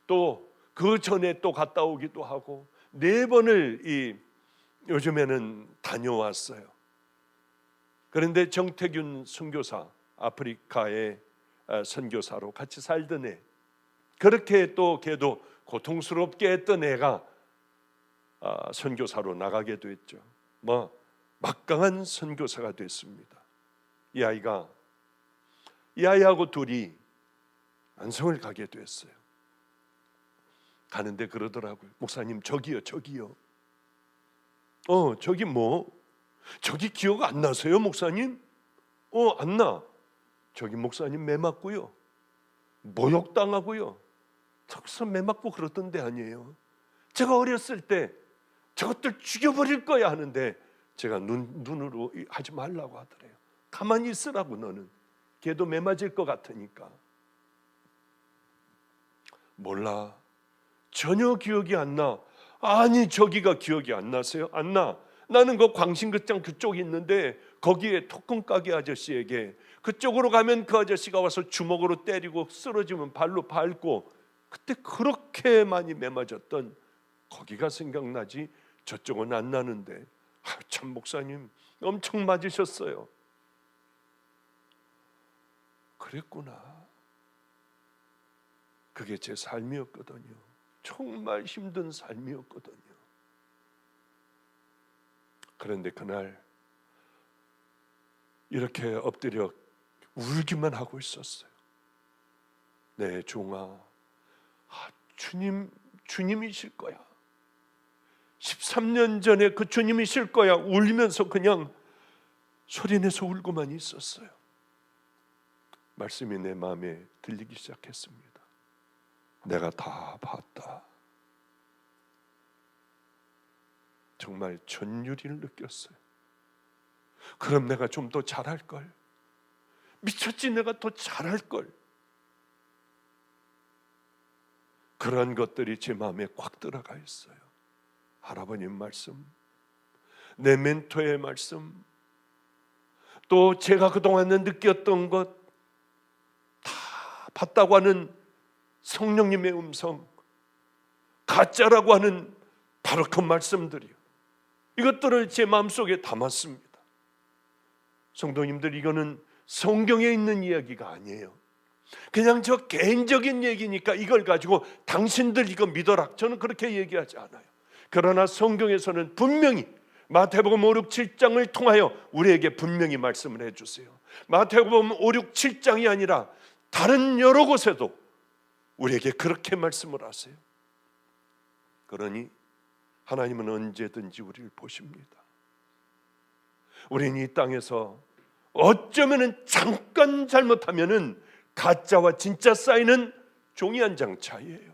또 그 전에 또 갔다 오기도 하고 4번을 요즘에는 다녀왔어요. 그런데 정태균 선교사, 아프리카의 선교사로 같이 살던 애, 그렇게 또 걔도 고통스럽게 했던 애가 선교사로 나가게 됐죠. 막강한 선교사가 됐습니다. 이 아이하고 둘이 안성을 가게 됐어요. 가는데 그러더라고요. 목사님, 저기요. 저기 저기 기억 안 나세요, 목사님? 안 나. 저기 목사님 매 맞고요, 모욕당하고요, 턱선 매 맞고 그러던 데 아니에요. 제가 어렸을 때 저것들 죽여버릴 거야 하는데 제가 눈으로 하지 말라고 하더래요. 가만히 있으라고. 너는 걔도 매 맞을 것 같으니까. 몰라, 전혀 기억이 안 나. 아니, 저기가 기억이 안 나세요? 안 나. 나는 그 광신극장 그쪽에 있는데 거기에 토큰가게 아저씨에게 그쪽으로 가면 그 아저씨가 와서 주먹으로 때리고 쓰러지면 발로 밟고 그때 그렇게 많이 매맞았던 거기가 생각나지 저쪽은 안 나는데. 참, 목사님 엄청 맞으셨어요. 그랬구나. 그게 제 삶이었거든요. 정말 힘든 삶이었거든요. 그런데 그날 이렇게 엎드려 울기만 하고 있었어요. 내 종아, 주님이실 거야. 13년 전에 그 주님이실 거야. 울면서 그냥 소리내서 울고만 있었어요. 말씀이 내 마음에 들리기 시작했습니다. 내가 다 봤다. 정말 전율을 느꼈어요. 그럼 내가 좀 더 잘할 걸. 미쳤지, 내가 더 잘할 걸. 그런 것들이 제 마음에 꽉 들어가 있어요. 할아버님 말씀, 내 멘토의 말씀, 또 제가 그동안에 느꼈던 것 다 봤다고 하는 성령님의 음성, 가짜라고 하는 바로 그 말씀들이요, 이것들을 제 마음속에 담았습니다. 성도님들, 이거는 성경에 있는 이야기가 아니에요. 그냥 저 개인적인 얘기니까 이걸 가지고 당신들 이거 믿어라, 저는 그렇게 얘기하지 않아요. 그러나 성경에서는 분명히 마태복음 5, 6, 7장을 통하여 우리에게 분명히 말씀을 해주세요. 마태복음 5, 6, 7장이 아니라 다른 여러 곳에도 우리에게 그렇게 말씀을 하세요. 그러니 하나님은 언제든지 우리를 보십니다. 우리는 이 땅에서 어쩌면은 잠깐 잘못하면은 가짜와 진짜 쌓이는 종이 한 장 차이예요.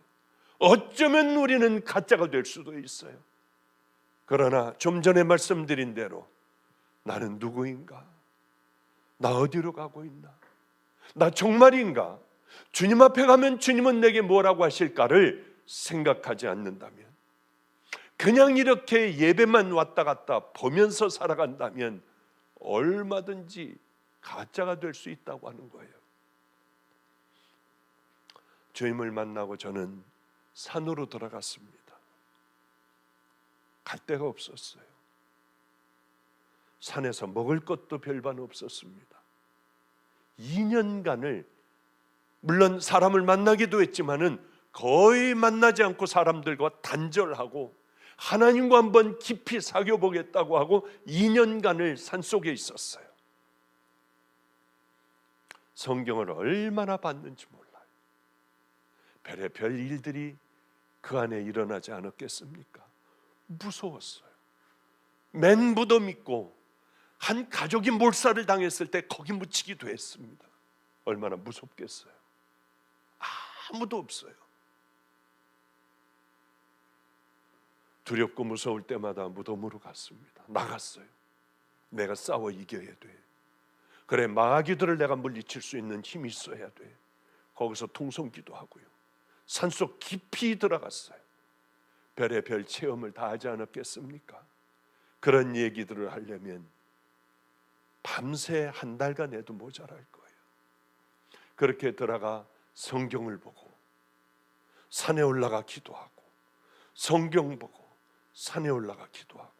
어쩌면 우리는 가짜가 될 수도 있어요. 그러나 좀 전에 말씀드린 대로 나는 누구인가? 나 어디로 가고 있나? 나 정말인가? 주님 앞에 가면 주님은 내게 뭐라고 하실까를 생각하지 않는다면, 그냥 이렇게 예배만 왔다 갔다 보면서 살아간다면 얼마든지 가짜가 될 수 있다고 하는 거예요. 주님을 만나고 저는 산으로 들어갔습니다. 갈 데가 없었어요. 산에서 먹을 것도 별반 없었습니다. 2년간을 물론 사람을 만나기도 했지만은 거의 만나지 않고 사람들과 단절하고 하나님과 한번 깊이 사귀어보겠다고 하고 2년간을 산속에 있었어요. 성경을 얼마나 봤는지 몰라요. 별의별 일들이 그 안에 일어나지 않았겠습니까? 무서웠어요. 맨 무덤 있고 한 가족이 몰살을 당했을 때 거기 묻히기도 했습니다. 얼마나 무섭겠어요. 아무도 없어요. 두렵고 무서울 때마다 무덤으로 갔습니다. 나갔어요. 내가 싸워 이겨야 돼. 그래, 마귀들을 내가 물리칠 수 있는 힘이 있어야 돼. 거기서 통성기도 하고요. 산속 깊이 들어갔어요. 별의별 체험을 다 하지 않았겠습니까? 그런 얘기들을 하려면 밤새 한 달간 해도 모자랄 거예요. 그렇게 들어가 성경을 보고 산에 올라가 기도하고 성경 보고 산에 올라가 기도하고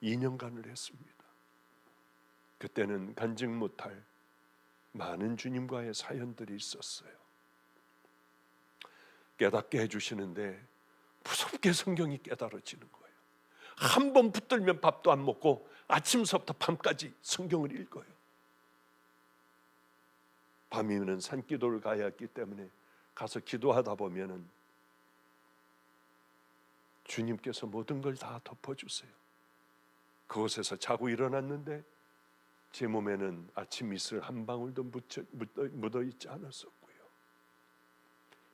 2년간을 했습니다. 그때는 간증 못할 많은 주님과의 사연들이 있었어요. 깨닫게 해주시는데 무섭게 성경이 깨달아지는 거예요. 한 번 붙들면 밥도 안 먹고 아침서부터 밤까지 성경을 읽어요. 밤이면 산기도를 가야 했기 때문에 가서 기도하다 보면은 주님께서 모든 걸 다 덮어주세요. 그곳에서 자고 일어났는데 제 몸에는 아침 이슬 한 방울도 묻어 있지 않았었고요.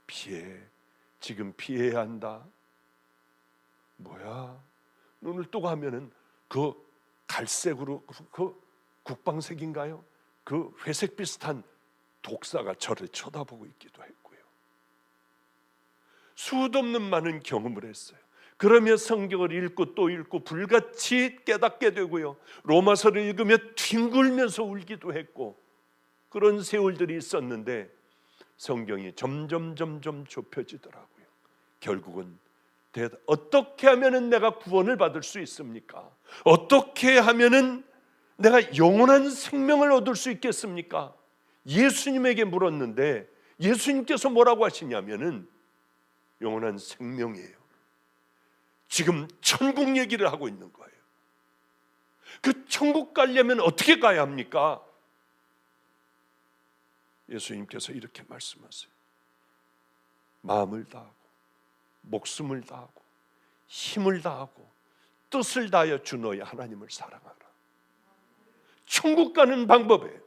피해, 지금 피해야 한다. 뭐야? 눈을 뜨고 하면은 그 갈색으로 그 국방색인가요? 그 회색 비슷한 독사가 저를 쳐다보고 있기도 했고요. 수도 없는 많은 경험을 했어요. 그러며 성경을 읽고 또 읽고 불같이 깨닫게 되고요. 로마서를 읽으며 뒹굴면서 울기도 했고, 그런 세월들이 있었는데 성경이 점점 좁혀지더라고요. 결국은 어떻게 하면은 내가 구원을 받을 수 있습니까? 어떻게 하면은 내가 영원한 생명을 얻을 수 있겠습니까? 예수님에게 물었는데 예수님께서 뭐라고 하시냐면은 영원한 생명이에요. 지금 천국 얘기를 하고 있는 거예요. 그 천국 가려면 어떻게 가야 합니까? 예수님께서 이렇게 말씀하세요. 마음을 다하고 목숨을 다하고 힘을 다하고 뜻을 다하여 주 너의 하나님을 사랑하라. 천국 가는 방법이에요.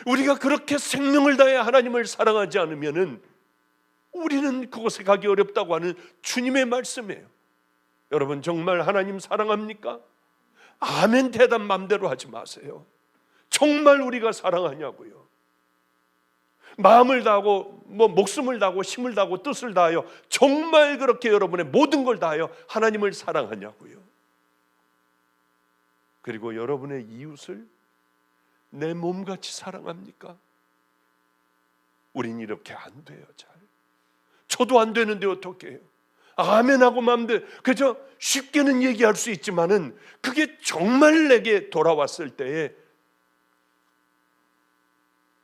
우리가 그렇게 생명을 다해 하나님을 사랑하지 않으면은 우리는 그곳에 가기 어렵다고 하는 주님의 말씀이에요. 여러분 정말 하나님 사랑합니까? 아멘 대답 맘대로 하지 마세요. 정말 우리가 사랑하냐고요. 마음을 다하고 목숨을 다하고 힘을 다하고 뜻을 다하여 정말 그렇게 여러분의 모든 걸 다하여 하나님을 사랑하냐고요. 그리고 여러분의 이웃을 내 몸같이 사랑합니까? 우린 이렇게 안 돼요. 잘. 저도 안 되는데 어떻게 해요? 아멘하고 마음대로 그저 쉽게는 얘기할 수 있지만은 그게 정말 내게 돌아왔을 때에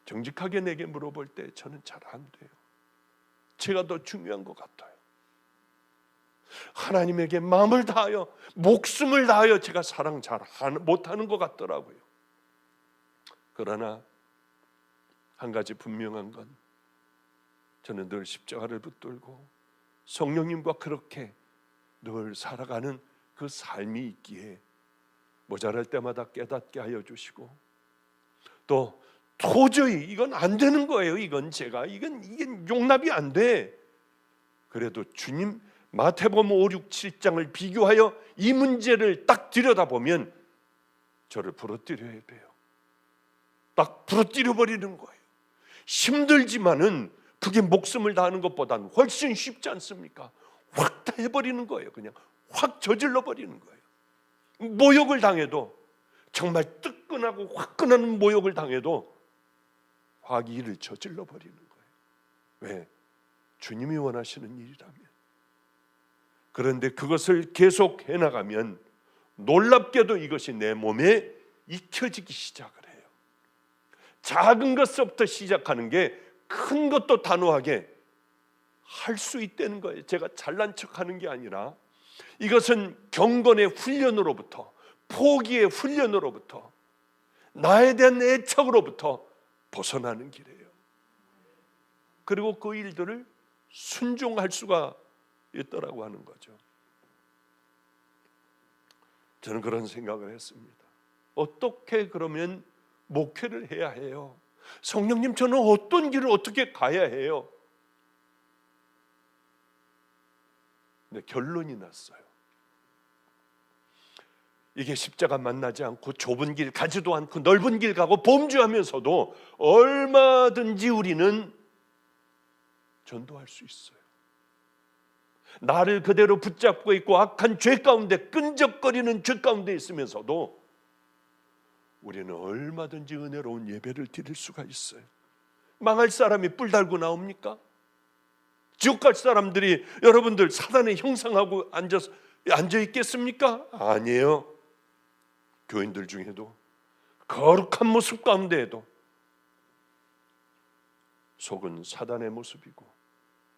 정직하게 내게 물어볼 때 저는 잘 안 돼요. 제가 더 중요한 것 같아요. 하나님에게 마음을 다하여 목숨을 다하여 제가 사랑 잘 못하는 것 같더라고요. 그러나 한 가지 분명한 건 저는 늘 십자가를 붙들고 성령님과 그렇게 늘 살아가는 그 삶이 있기에 모자랄 때마다 깨닫게 하여 주시고 또 도저히 이건 안 되는 거예요. 이건 이게 용납이 안 돼. 그래도 주님 마태복음 5, 6, 7장을 비교하여 이 문제를 딱 들여다보면 저를 부러뜨려야 돼요. 딱 부러뜨려 버리는 거예요. 힘들지만은 그게 목숨을 다하는 것보다는 훨씬 쉽지 않습니까? 확 다 해버리는 거예요. 그냥 확 저질러 버리는 거예요. 모욕을 당해도 정말 뜨끈하고 화끈한 모욕을 당해도 화기를 저질러 버리는 거예요. 왜? 주님이 원하시는 일이라면. 그런데 그것을 계속 해나가면 놀랍게도 이것이 내 몸에 익혀지기 시작을 해요. 작은 것부터 시작하는 게 큰 것도 단호하게 할 수 있다는 거예요. 제가 잘난 척하는 게 아니라 이것은 경건의 훈련으로부터 포기의 훈련으로부터 나에 대한 애착으로부터 벗어나는 길이에요. 그리고 그 일들을 순종할 수가 있더라고 하는 거죠. 저는 그런 생각을 했습니다. 어떻게 그러면 목회를 해야 해요? 성령님, 저는 어떤 길을 어떻게 가야 해요? 근데 결론이 났어요. 이게 십자가 만나지 않고 좁은 길 가지도 않고 넓은 길 가고 범죄하면서도 얼마든지 우리는 전도할 수 있어요. 나를 그대로 붙잡고 있고 악한 죄 가운데 끈적거리는 죄 가운데 있으면서도 우리는 얼마든지 은혜로운 예배를 드릴 수가 있어요. 망할 사람이 뿔 달고 나옵니까? 지옥 갈 사람들이 여러분들 사단의 형상하고 앉아 있겠습니까? 아니에요. 교인들 중에도 거룩한 모습 가운데에도 속은 사단의 모습이고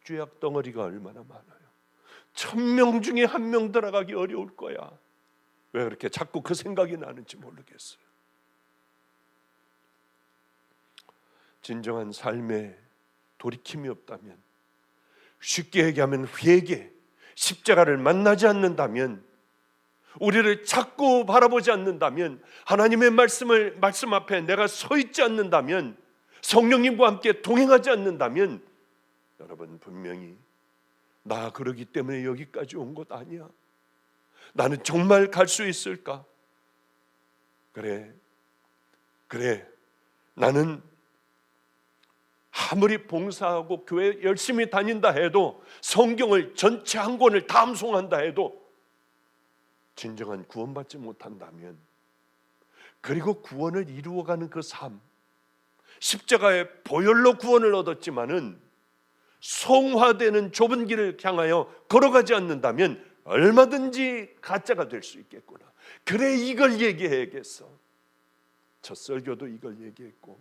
죄악 덩어리가 얼마나 많아요. 1000명 중에 1명 들어가기 어려울 거야. 왜 그렇게 자꾸 그 생각이 나는지 모르겠어요. 진정한 삶에 돌이킴이 없다면, 쉽게 얘기하면 회개, 십자가를 만나지 않는다면, 우리를 자꾸 바라보지 않는다면, 하나님의 말씀 앞에 내가 서 있지 않는다면, 성령님과 함께 동행하지 않는다면, 여러분 분명히 나 그러기 때문에 여기까지 온 것 아니야. 나는 정말 갈 수 있을까? 그래. 나는 아무리 봉사하고 교회 열심히 다닌다 해도, 성경을 전체 한 권을 다 암송한다 해도 진정한 구원받지 못한다면, 그리고 구원을 이루어가는 그 삶, 십자가의 보혈로 구원을 얻었지만은 성화되는 좁은 길을 향하여 걸어가지 않는다면 얼마든지 가짜가 될 수 있겠구나. 그래, 이걸 얘기해야겠어. 첫 설교도 이걸 얘기했고,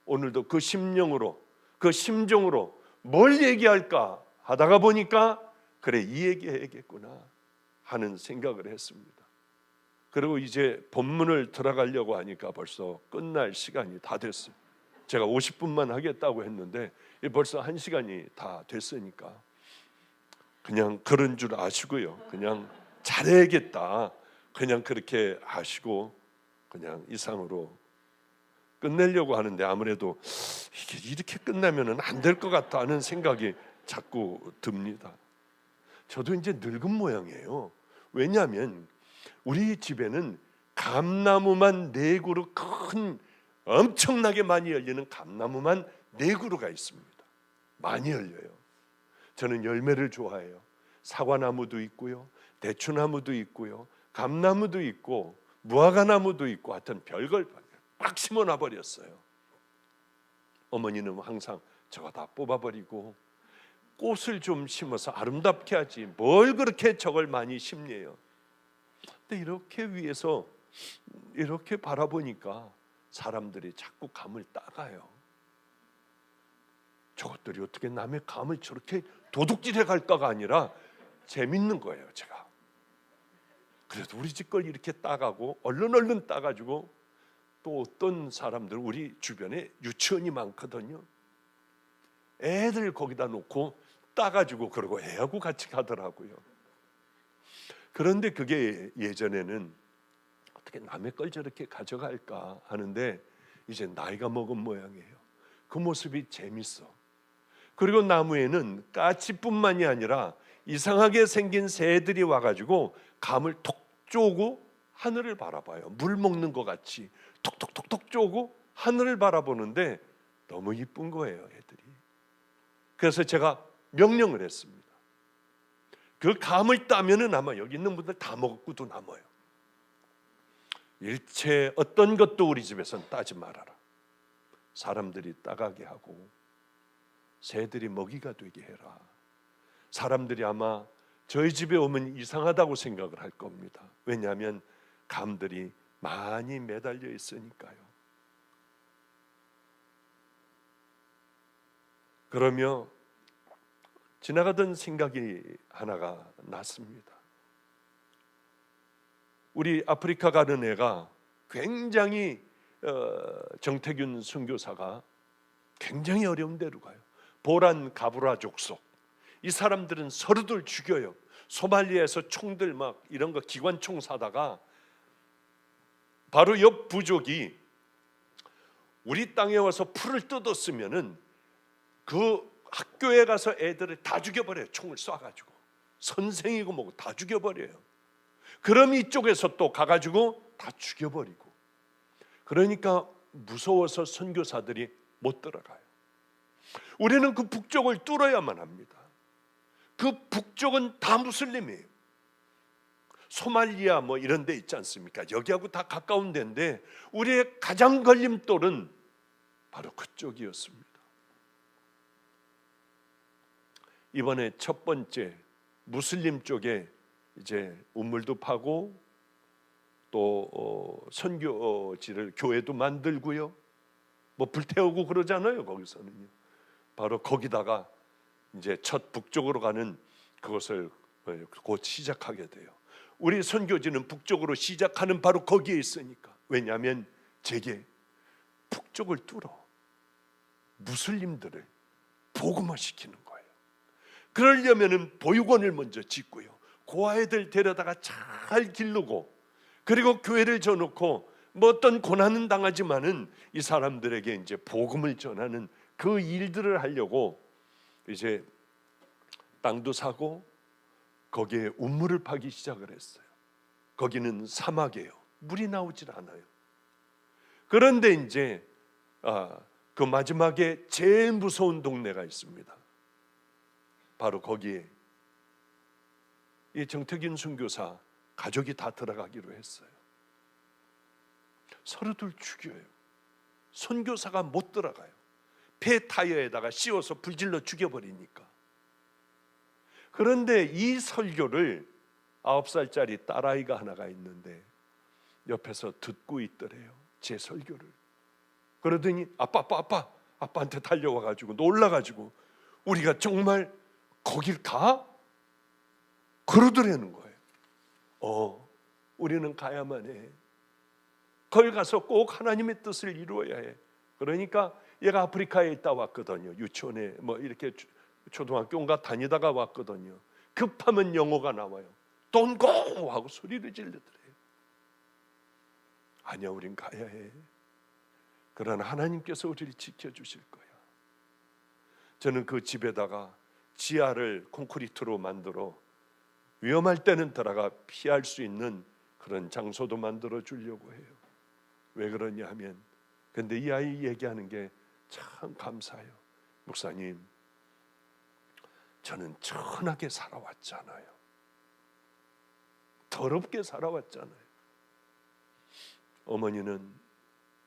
오늘도 그 심령으로, 그 심정으로 뭘 얘기할까 하다가 보니까 그래, 이 얘기해야겠구나 하는 생각을 했습니다. 그리고 이제 본문을 들어가려고 하니까 벌써 끝날 시간이 다 됐어요. 제가 50분만 하겠다고 했는데 벌써 1시간이 다 됐으니까 그냥 그런 줄 아시고요, 그냥 잘해야겠다, 그냥 그렇게 아시고 그냥 이상으로 끝내려고 하는데, 아무래도 이게 이렇게 끝나면 안 될 것 같다는 생각이 자꾸 듭니다. 저도 이제 늙은 모양이에요. 왜냐하면 우리 집에는 감나무만 4그루, 큰 엄청나게 많이 열리는 감나무만 4그루가 있습니다. 많이 열려요. 저는 열매를 좋아해요. 사과나무도 있고요, 대추나무도 있고요, 감나무도 있고 무화과나무도 있고, 하여튼 별걸 막 심어놔 버렸어요. 어머니는 항상 저거 다 뽑아버리고 꽃을 좀 심어서 아름답게 하지 뭘 그렇게 저걸 많이 심네요. 근데 이렇게 위에서 이렇게 바라보니까 사람들이 자꾸 감을 따가요. 저것들이 어떻게 남의 감을 저렇게 도둑질해 갈까가 아니라 재밌는 거예요. 제가 그래도 우리 집 걸 이렇게 따가고 얼른 따가지고, 또 어떤 사람들, 우리 주변에 유치원이 많거든요. 애들 거기다 놓고 따가지고 그러고 애하고 같이 가더라고요. 그런데 그게 예전에는 어떻게 남의 걸 저렇게 가져갈까 하는데 이제 나이가 먹은 모양이에요. 그 모습이 재밌어. 그리고 나무에는 까치뿐만이 아니라 이상하게 생긴 새들이 와가지고 감을 톡 쪼고 하늘을 바라봐요. 물 먹는 것 같이 톡톡톡톡 쪼고 하늘을 바라보는데 너무 이쁜 거예요, 애들이. 그래서 제가 명령을 했습니다. 그 감을 따면은 아마 여기 있는 분들 다 먹고도 남아요. 일체 어떤 것도 우리 집에선 따지 말아라. 사람들이 따가게 하고 새들이 먹이가 되게 해라. 사람들이 아마 저희 집에 오면 이상하다고 생각을 할 겁니다. 왜냐하면 감들이 많이 매달려 있으니까요. 그러며 지나가던 생각이 하나가 났습니다. 우리 아프리카 가는 애가 굉장히 정태균 선교사가 굉장히 어려운 데로 가요. 보란 가브라 족속, 이 사람들은 서로들 죽여요. 소말리아에서 총들 막 이런 거 기관총 사다가 바로 옆 부족이 우리 땅에 와서 풀을 뜯었으면은 그 학교에 가서 애들을 다 죽여버려요. 총을 쏴가지고 선생이고 뭐고 다 죽여버려요. 그럼 이쪽에서 또 가가지고 다 죽여버리고. 그러니까 무서워서 선교사들이 못 들어가요. 우리는 그 북쪽을 뚫어야만 합니다. 그 북쪽은 다 무슬림이에요. 소말리아 뭐 이런 데 있지 않습니까? 여기하고 다 가까운 데인데 우리의 가장 걸림돌은 바로 그쪽이었습니다. 이번에 첫 번째 무슬림 쪽에 이제 우물도 파고 또 선교지를 교회도 만들고요, 뭐 불태우고 그러잖아요. 거기서는요. 바로 거기다가 이제 첫 북쪽으로 가는 그것을 곧 시작하게 돼요. 우리 선교지는 북쪽으로 시작하는 바로 거기에 있으니까. 왜냐하면 제게 북쪽을 뚫어 무슬림들을 복음화시키는 거예요. 그러려면은 보육원을 먼저 짓고요, 고아애들 데려다가 잘 기르고, 그리고 교회를 져놓고 뭐 어떤 고난은 당하지만은 이 사람들에게 이제 복음을 전하는 그 일들을 하려고 이제 땅도 사고 거기에 우물을 파기 시작을 했어요. 거기는 사막이에요. 물이 나오질 않아요. 그런데 이제 그 마지막에 제일 무서운 동네가 있습니다. 바로 거기에 이 정태균 선교사 가족이 다 들어가기로 했어요. 서로들 죽여요. 선교사가 못 들어가요. 폐 타이어에다가 씌워서 불질러 죽여버리니까. 그런데 이 설교를 9살짜리 딸아이가 하나가 있는데 옆에서 듣고 있더래요, 제 설교를. 그러더니 아빠한테 달려와가지고 놀라가지고 우리가 정말 거길 가? 그러더라는 거예요. 우리는 가야만 해. 거기 가서 꼭 하나님의 뜻을 이루어야 해. 그러니까 얘가 아프리카에 있다 왔거든요. 유치원에 뭐 이렇게 초등학교인가 다니다가 왔거든요. 급하면 영어가 나와요. Don't go! 하고 소리를 질르더래요. 아니야, 우린 가야 해. 그러나 하나님께서 우리를 지켜주실 거야. 저는 그 집에다가 지하를 콘크리트로 만들어 위험할 때는 들어가 피할 수 있는 그런 장소도 만들어 주려고 해요. 왜 그러냐 하면, 근데 이 아이 얘기하는 게 참 감사해요. 목사님, 저는 천하게 살아왔잖아요. 더럽게 살아왔잖아요. 어머니는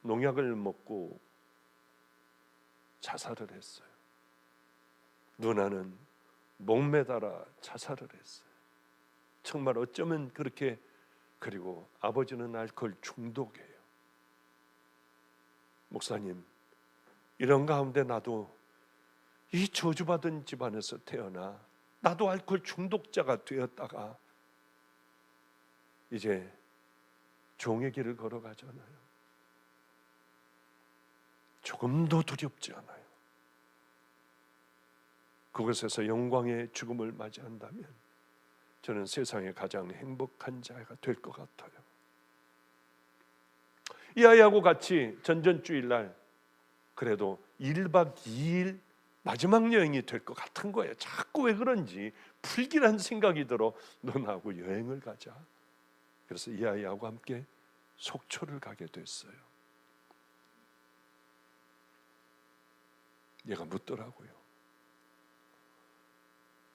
농약을 먹고 자살을 했어요. 누나는 목매달아 자살을 했어요. 정말 어쩌면 그렇게. 그리고 아버지는 알코올 중독이에요. 목사님, 이런 가운데 나도 이 저주받은 집안에서 태어나 나도 알코올 중독자가 되었다가 이제 종의 길을 걸어가잖아요. 조금도 두렵지 않아요. 그곳에서 영광의 죽음을 맞이한다면 저는 세상에 가장 행복한 자가 될 것 같아요. 이 아이하고 같이 전전주일날 그래도 1박 2일 마지막 여행이 될 것 같은 거예요. 자꾸 왜 그런지 불길한 생각이 들어 너나하고 여행을 가자. 그래서 이 아이하고 함께 속초를 가게 됐어요. 얘가 묻더라고요.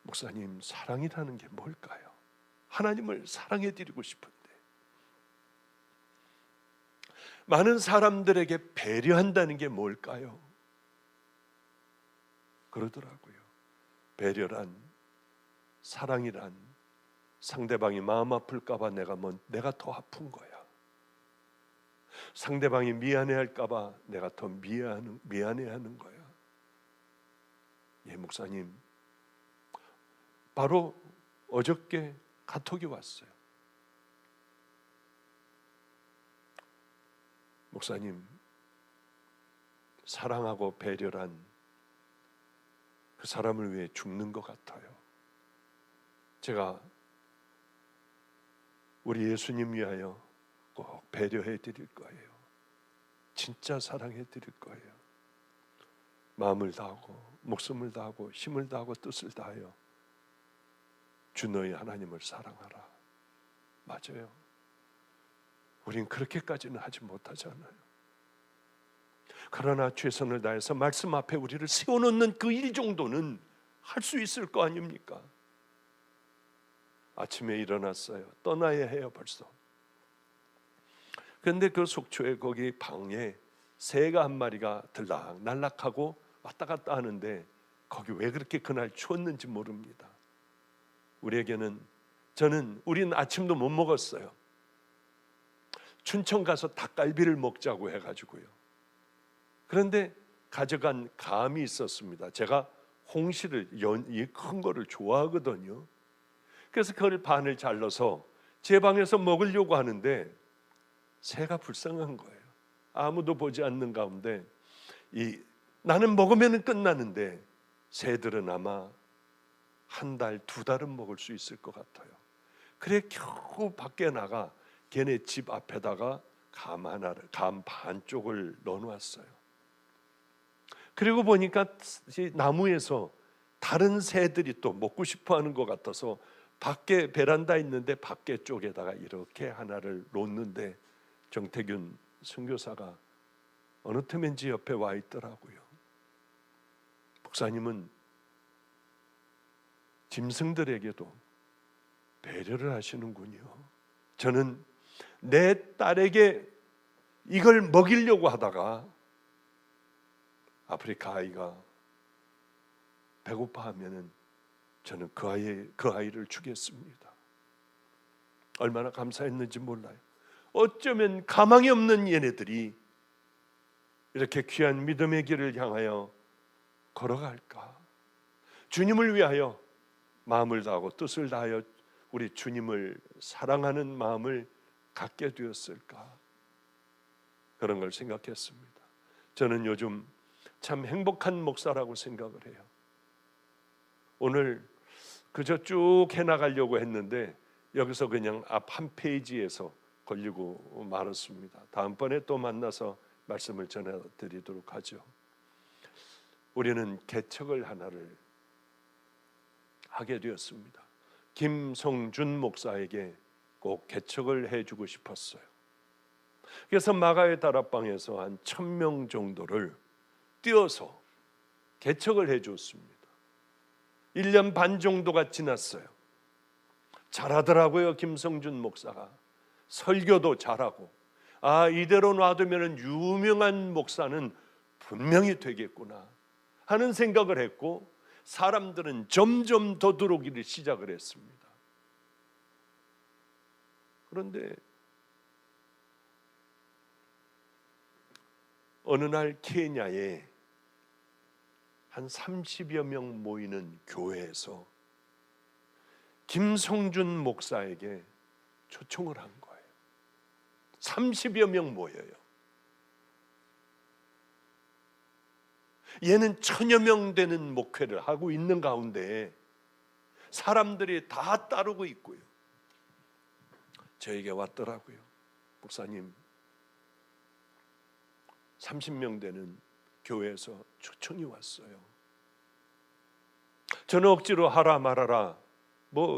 목사님, 사랑이라는 게 뭘까요? 하나님을 사랑해드리고 싶은데 많은 사람들에게 배려한다는 게 뭘까요? 그러더라고요. 배려란, 사랑이란 상대방이 마음 아플까 봐 내가 더 아픈 거야. 상대방이 미안해할까 봐 내가 더 미안해하는 거야. 예, 목사님, 바로 어저께 카톡이 왔어요. 목사님, 사랑하고 배려란 그 사람을 위해 죽는 것 같아요. 제가 우리 예수님 위하여 꼭 배려해 드릴 거예요. 진짜 사랑해 드릴 거예요. 마음을 다하고 목숨을 다하고 힘을 다하고 뜻을 다하여 주 너희 하나님을 사랑하라. 맞아요. 우린 그렇게까지는 하지 못하잖아요. 그러나 최선을 다해서 말씀 앞에 우리를 세워놓는 그 일 정도는 할 수 있을 거 아닙니까? 아침에 일어났어요. 떠나야 해요 벌써. 그런데 그 속초에 거기 방에 새가 한 마리가 들락날락하고 왔다 갔다 하는데 거기 왜 그렇게 그날 추웠는지 모릅니다. 우리는 아침도 못 먹었어요. 춘천 가서 닭갈비를 먹자고 해가지고요. 그런데 가져간 감이 있었습니다. 제가 홍시를 이 큰 거를 좋아하거든요. 그래서 그걸 반을 잘라서 제 방에서 먹으려고 하는데 새가 불쌍한 거예요. 아무도 보지 않는 가운데 나는 먹으면 끝나는데 새들은 아마 한 달, 두 달은 먹을 수 있을 것 같아요. 그래 겨우 밖에 나가 걔네 집 앞에다가 감 반쪽을 넣어놨어요. 그리고 보니까 나무에서 다른 새들이 또 먹고 싶어하는 것 같아서 밖에 베란다 있는데 밖에 쪽에다가 이렇게 하나를 놓는데 정태균 선교사가 어느 틈인지 옆에 와 있더라고요. 목사님은 짐승들에게도 배려를 하시는군요. 저는 내 딸에게 이걸 먹이려고 하다가 아프리카 아이가 배고파하면은 저는 그 아이를 주겠습니다. 얼마나 감사했는지 몰라요. 어쩌면 가망이 없는 얘네들이 이렇게 귀한 믿음의 길을 향하여 걸어갈까? 주님을 위하여 마음을 다하고 뜻을 다하여 우리 주님을 사랑하는 마음을 갖게 되었을까? 그런 걸 생각했습니다. 저는 요즘 참 행복한 목사라고 생각을 해요. 오늘 그저 쭉 해나가려고 했는데 여기서 그냥 앞 한 페이지에서 걸리고 말았습니다. 다음번에 또 만나서 말씀을 전해드리도록 하죠. 우리는 개척을 하나를 하게 되었습니다. 김성준 목사에게 꼭 개척을 해주고 싶었어요. 그래서 마가의 다락방에서 한 1,000명 정도를 띄워서 개척을 해줬습니다. 1년 반 정도가 지났어요. 잘하더라고요. 김성준 목사가 설교도 잘하고, 이대로 놔두면 유명한 목사는 분명히 되겠구나 하는 생각을 했고, 사람들은 점점 더 들어오기를 시작을 했습니다. 그런데 어느 날 케냐에 한 30여 명 모이는 교회에서 김성준 목사에게 초청을 한 거예요. 30여 명 모여요. 얘는 1,000여 명 되는 목회를 하고 있는 가운데 사람들이 다 따르고 있고요. 저에게 왔더라고요. 목사님, 30명 되는 교회에서 초청이 왔어요. 저는 억지로 하라 말아라,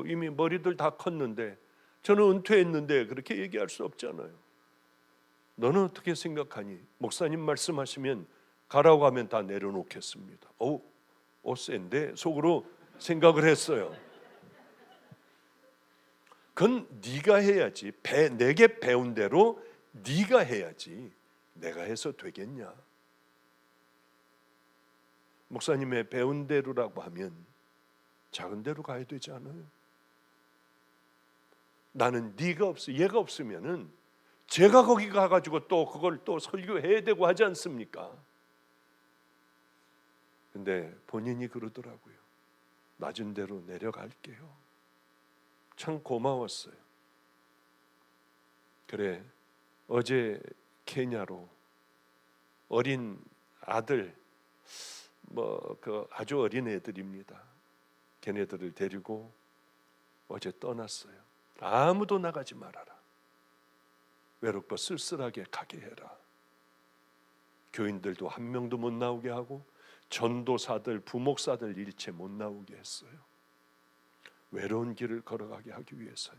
이미 머리들 다 컸는데, 저는 은퇴했는데 그렇게 얘기할 수 없잖아요. 너는 어떻게 생각하니? 목사님 말씀하시면 가라고 하면 다 내려놓겠습니다. 센데 속으로 생각을 했어요. 그건 네가 해야지. 내게 배운 대로 네가 해야지. 내가 해서 되겠냐? 목사님의 배운 대로라고 하면 작은 데로 가야 되지 않아요? 나는 네가 얘가 없으면은 제가 거기 가가지고 또 그걸 또 설교해야 되고 하지 않습니까? 근데 본인이 그러더라고요. 낮은 데로 내려갈게요. 참 고마웠어요. 그래, 어제 케냐로 어린 아들, 아주 어린 애들입니다. 걔네들을 데리고 어제 떠났어요. 아무도 나가지 말아라. 외롭고 쓸쓸하게 가게 해라. 교인들도 한 명도 못 나오게 하고, 전도사들, 부목사들 일체 못 나오게 했어요. 외로운 길을 걸어가게 하기 위해서요.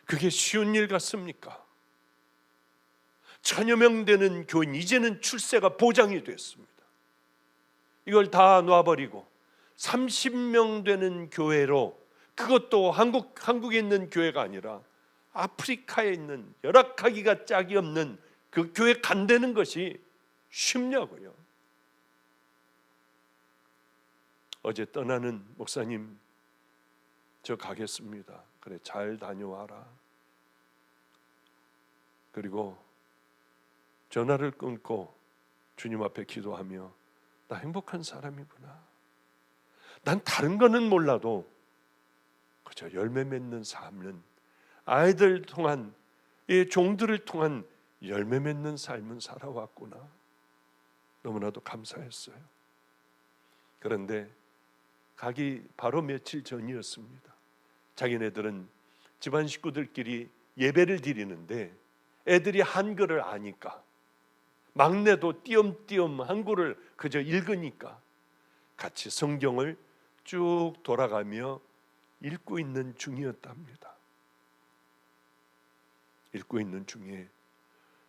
그게 쉬운 일 같습니까? 1,000여 명 되는 교인, 이제는 출세가 보장이 됐습니다. 이걸 다 놔버리고 30명 되는 교회로, 그것도 한국에 있는 교회가 아니라 아프리카에 있는 열악하기가 짝이 없는 그 교회 간다는 것이 쉽냐고요. 어제 떠나는 목사님, 저 가겠습니다. 그래, 잘 다녀와라. 그리고 전화를 끊고 주님 앞에 기도하며, 나 행복한 사람이구나. 난 다른 거는 몰라도 그저 열매 맺는 삶은, 아이들 통한, 이 종들을 통한 열매 맺는 삶은 살아왔구나. 너무나도 감사했어요. 그런데 가기 바로 며칠 전이었습니다. 자기네들은 집안 식구들끼리 예배를 드리는데, 애들이 한글을 아니까, 막내도 띄엄띄엄 한글을 그저 읽으니까 같이 성경을 쭉 돌아가며 읽고 있는 중이었답니다. 읽고 있는 중에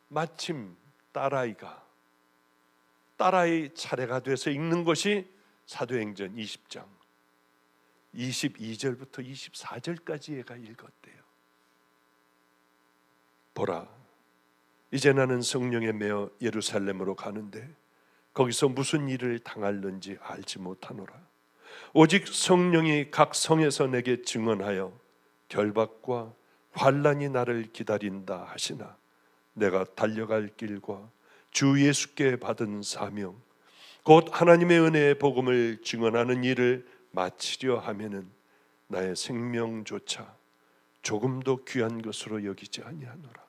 마침 딸아이 차례가 돼서 읽는 것이 사도행전 20장 22절부터 24절까지 얘가 읽었대요. 보라, 이제 나는 성령에 매어 예루살렘으로 가는데 거기서 무슨 일을 당할는지 알지 못하노라. 오직 성령이 각 성에서 내게 증언하여 결박과 환난이 나를 기다린다 하시나, 내가 달려갈 길과 주 예수께 받은 사명, 곧 하나님의 은혜의 복음을 증언하는 일을 마치려 하면은 나의 생명조차 조금도 귀한 것으로 여기지 아니하노라.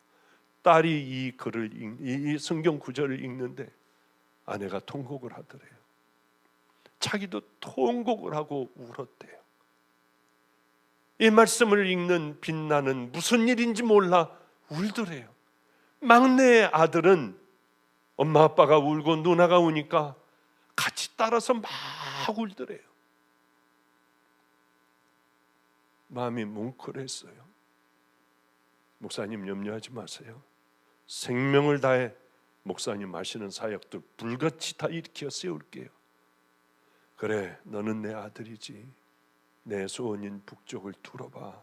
딸이 이 성경 구절을 읽는데 아내가 통곡을 하더래요. 자기도 통곡을 하고 울었대요. 이 말씀을 읽는 빛나는 무슨 일인지 몰라 울더래요. 막내 아들은 엄마 아빠가 울고, 누나가 우니까 같이 따라서 막 울더래요. 마음이 뭉클했어요. 목사님 염려하지 마세요. 생명을 다해 목사님 하시는 사역들 불같이 다 일으켜 세울게요. 그래, 너는 내 아들이지. 내 소원인 북쪽을 두어봐.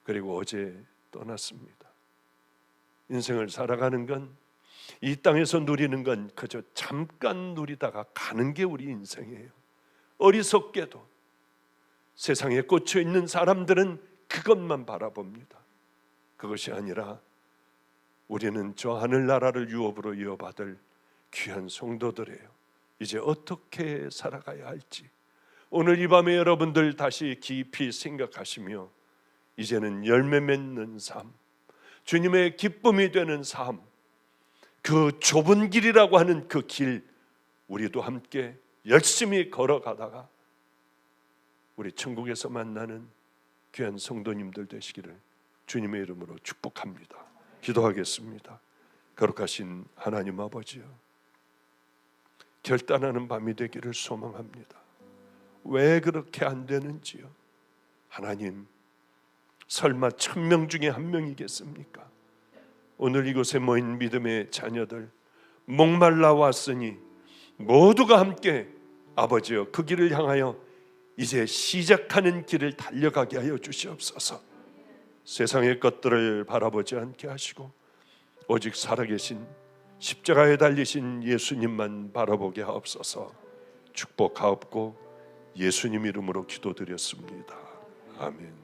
그리고 어제 떠났습니다. 인생을 살아가는 건, 이 땅에서 누리는 건 그저 잠깐 누리다가 가는 게 우리 인생이에요. 어리석게도 세상에 꽂혀 있는 사람들은 그것만 바라봅니다. 그것이 아니라 우리는 저 하늘나라를 유업으로 이어받을 귀한 성도들이에요. 이제 어떻게 살아가야 할지 오늘 이 밤에 여러분들 다시 깊이 생각하시며, 이제는 열매 맺는 삶, 주님의 기쁨이 되는 삶, 그 좁은 길이라고 하는 그 길, 우리도 함께 열심히 걸어가다가 우리 천국에서 만나는 귀한 성도님들 되시기를 주님의 이름으로 축복합니다. 기도하겠습니다. 거룩하신 하나님 아버지요, 결단하는 밤이 되기를 소망합니다. 왜 그렇게 안 되는지요? 하나님, 설마 1000명 중에 한 명이겠습니까? 오늘 이곳에 모인 믿음의 자녀들, 목말라 왔으니 모두가 함께 아버지여 그 길을 향하여 이제 시작하는 길을 달려가게 하여 주시옵소서. 세상의 것들을 바라보지 않게 하시고 오직 살아계신 십자가에 달리신 예수님만 바라보게 하옵소서. 축복하옵고 예수님 이름으로 기도드렸습니다. 아멘.